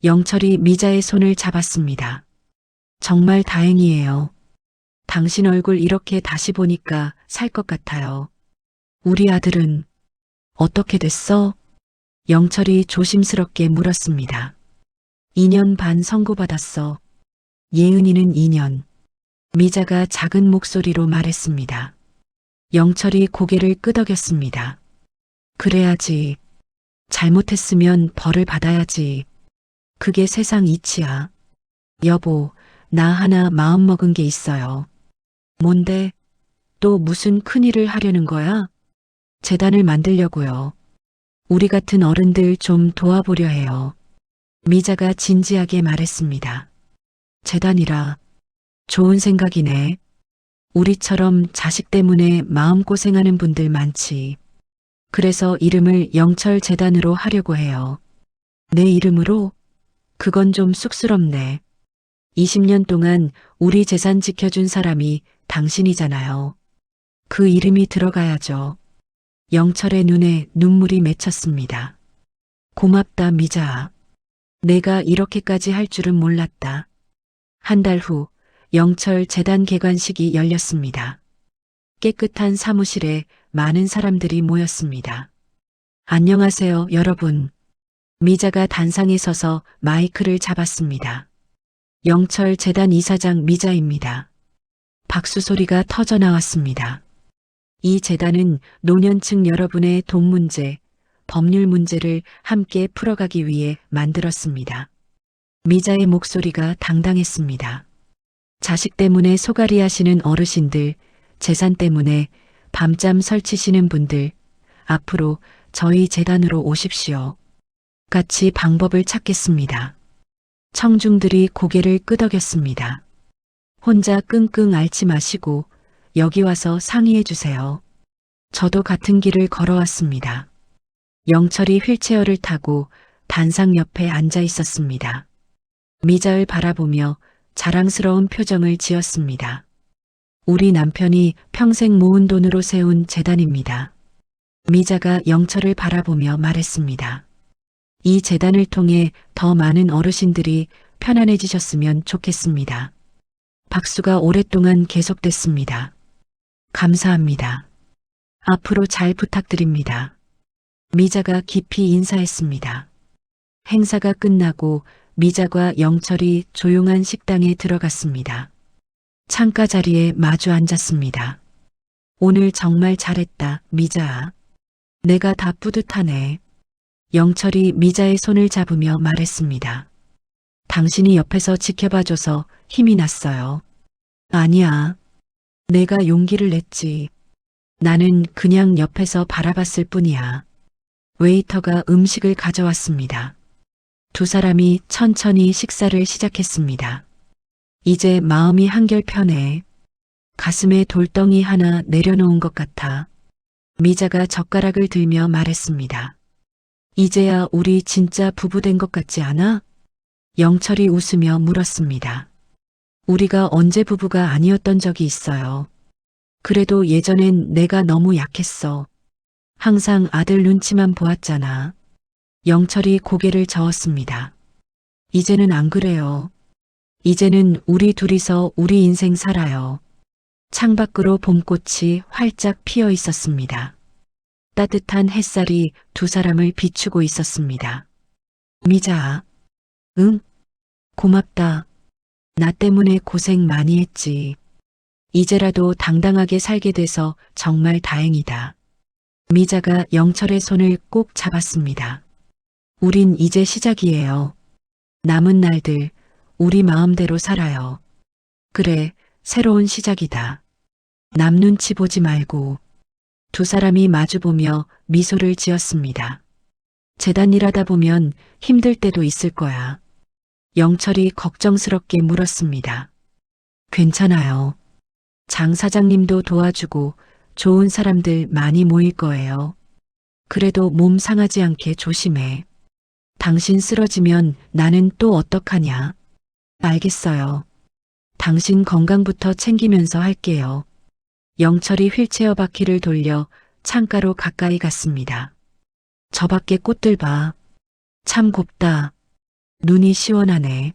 Speaker 1: 영철이 미자의 손을 잡았습니다. 정말 다행이에요. 당신 얼굴 이렇게 다시 보니까 살 것 같아요. 우리 아들은 어떻게 됐어? 영철이 조심스럽게 물었습니다. 2년 반 선고받았어. 예은이는 2년. 미자가 작은 목소리로 말했습니다. 영철이 고개를 끄덕였습니다. 그래야지. 잘못했으면 벌을 받아야지. 그게 세상 이치야. 여보, 나 하나 마음먹은 게 있어요. 뭔데? 또 무슨 큰일을 하려는 거야? 재단을 만들려고요. 우리 같은 어른들 좀 도와보려 해요. 미자가 진지하게 말했습니다. 재단이라. 좋은 생각이네. 우리처럼 자식 때문에 마음고생하는 분들 많지. 그래서 이름을 영철재단으로 하려고 해요. 내 이름으로? 그건 좀 쑥스럽네. 20년 동안 우리 재산 지켜준 사람이 당신이잖아요. 그 이름이 들어가야죠. 영철의 눈에 눈물이 맺혔습니다. 고맙다, 미자아. 내가 이렇게까지 할 줄은 몰랐다. 한 달 후 영철 재단 개관식이 열렸습니다. 깨끗한 사무실에 많은 사람들이 모였습니다. 안녕하세요, 여러분. 미자가 단상에 서서 마이크를 잡았습니다. 영철 재단 이사장 미자입니다. 박수 소리가 터져 나왔습니다. 이 재단은 노년층 여러분의 돈 문제, 법률 문제를 함께 풀어가기 위해 만들었습니다. 미자의 목소리가 당당했습니다. 자식 때문에 소갈이 하시는 어르신들, 재산 때문에 밤잠 설치시는 분들, 앞으로 저희 재단으로 오십시오. 같이 방법을 찾겠습니다. 청중들이 고개를 끄덕였습니다. 혼자 끙끙 앓지 마시고 여기 와서 상의해 주세요. 저도 같은 길을 걸어왔습니다. 영철이 휠체어를 타고 단상 옆에 앉아 있었습니다. 미자를 바라보며 자랑스러운 표정을 지었습니다. 우리 남편이 평생 모은 돈으로 세운 재단입니다. 미자가 영철을 바라보며 말했습니다. 이 재단을 통해 더 많은 어르신들이 편안해지셨으면 좋겠습니다. 박수가 오랫동안 계속됐습니다. 감사합니다. 앞으로 잘 부탁드립니다. 미자가 깊이 인사했습니다. 행사가 끝나고 미자과 영철이 조용한 식당에 들어갔습니다. 창가 자리에 마주 앉았습니다. 오늘 정말 잘했다, 미자아. 내가 다 뿌듯하네. 영철이 미자의 손을 잡으며 말했습니다. 당신이 옆에서 지켜봐줘서 힘이 났어요. 아니야. 내가 용기를 냈지. 나는 그냥 옆에서 바라봤을 뿐이야. 웨이터가 음식을 가져왔습니다. 두 사람이 천천히 식사를 시작했습니다. 이제 마음이 한결 편해. 가슴에 돌덩이 하나 내려놓은 것 같아. 미자가 젓가락을 들며 말했습니다. 이제야 우리 진짜 부부된 것 같지 않아? 영철이 웃으며 물었습니다. 우리가 언제 부부가 아니었던 적이 있어요. 그래도 예전엔 내가 너무 약했어. 항상 아들 눈치만 보았잖아. 영철이 고개를 저었습니다. 이제는 안 그래요. 이제는 우리 둘이서 우리 인생 살아요. 창밖으로 봄꽃이 활짝 피어 있었습니다. 따뜻한 햇살이 두 사람을 비추고 있었습니다. 미자, 응? 고맙다. 나 때문에 고생 많이 했지. 이제라도 당당하게 살게 돼서 정말 다행이다. 미자가 영철의 손을 꼭 잡았습니다. 우린 이제 시작이에요. 남은 날들 우리 마음대로 살아요. 그래, 새로운 시작이다. 남 눈치 보지 말고. 두 사람이 마주보며 미소를 지었습니다. 재단일하다 보면 힘들 때도 있을 거야. 영철이 걱정스럽게 물었습니다. 괜찮아요. 장 사장님도 도와주고 좋은 사람들 많이 모일 거예요. 그래도 몸 상하지 않게 조심해. 당신 쓰러지면 나는 또 어떡하냐. 알겠어요. 당신 건강부터 챙기면서 할게요. 영철이 휠체어 바퀴를 돌려 창가로 가까이 갔습니다. 저 밖에 꽃들 봐. 참 곱다. 눈이 시원하네.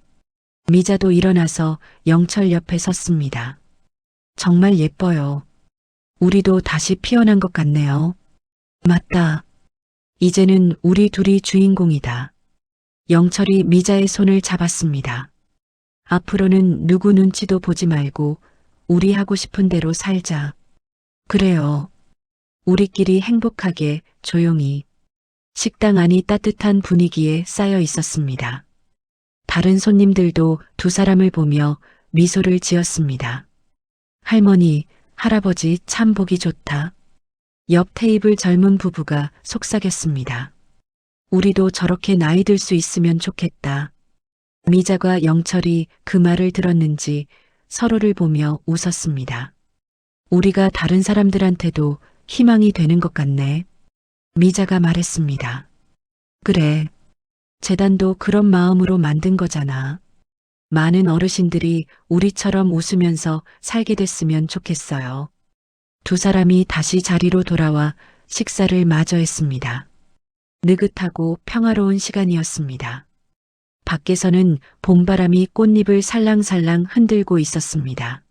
Speaker 1: 미자도 일어나서 영철 옆에 섰습니다. 정말 예뻐요. 우리도 다시 피어난 것 같네요. 맞다. 이제는 우리 둘이 주인공이다. 영철이 미자의 손을 잡았습니다. 앞으로는 누구 눈치도 보지 말고 우리 하고 싶은 대로 살자. 그래요. 우리끼리 행복하게 조용히. 식당 안이 따뜻한 분위기에 쌓여 있었습니다. 다른 손님들도 두 사람을 보며 미소를 지었습니다. 할머니, 할아버지 참 보기 좋다. 옆 테이블 젊은 부부가 속삭였습니다. 우리도 저렇게 나이 들 수 있으면 좋겠다. 미자과 영철이 그 말을 들었는지 서로를 보며 웃었습니다. 우리가 다른 사람들한테도 희망이 되는 것 같네. 미자가 말했습니다. 그래. 재단도 그런 마음으로 만든 거잖아. 많은 어르신들이 우리처럼 웃으면서 살게 됐으면 좋겠어요. 두 사람이 다시 자리로 돌아와 식사를 마저 했습니다. 느긋하고 평화로운 시간이었습니다. 밖에서는 봄바람이 꽃잎을 살랑살랑 흔들고 있었습니다.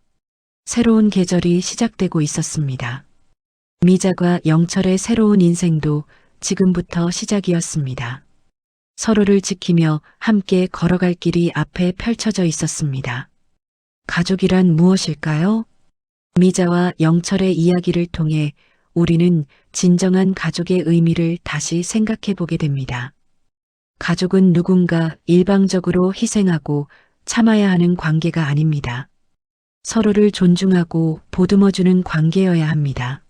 Speaker 1: 새로운 계절이 시작되고 있었습니다. 미자과 영철의 새로운 인생도 지금부터 시작이었습니다. 서로를 지키며 함께 걸어갈 길이 앞에 펼쳐져 있었습니다. 가족이란 무엇일까요? 미자와 영철의 이야기를 통해 우리는 진정한 가족의 의미를 다시 생각해 보게 됩니다. 가족은 누군가 일방적으로 희생하고 참아야 하는 관계가 아닙니다. 서로를 존중하고 보듬어주는 관계여야 합니다.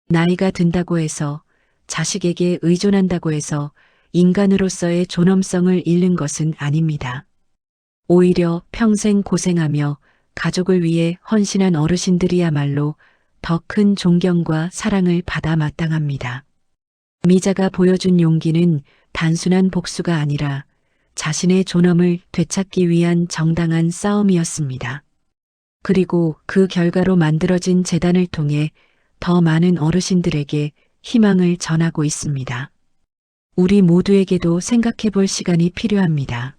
Speaker 1: 나이가 든다고 해서, 자식에게 의존한다고 해서 인간으로서의 존엄성을 잃는 것은 아닙니다. 오히려 평생 고생하며 가족을 위해 헌신한 어르신들이야말로 더 큰 존경과 사랑을 받아 마땅합니다. 미자가 보여준 용기는 단순한 복수가 아니라 자신의 존엄을 되찾기 위한 정당한 싸움이었습니다. 그리고 그 결과로 만들어진 재단을 통해 더 많은 어르신들에게 희망을 전하고 있습니다. 우리 모두에게도 생각해 볼 시간이 필요합니다.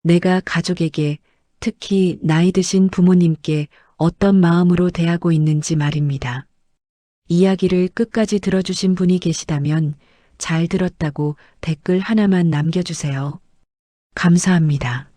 Speaker 1: 내가 가족에게, 특히 나이 드신 부모님께 어떤 마음으로 대하고 있는지 말입니다. 이야기를 끝까지 들어주신 분이 계시다면 잘 들었다고 댓글 하나만 남겨주세요. 감사합니다.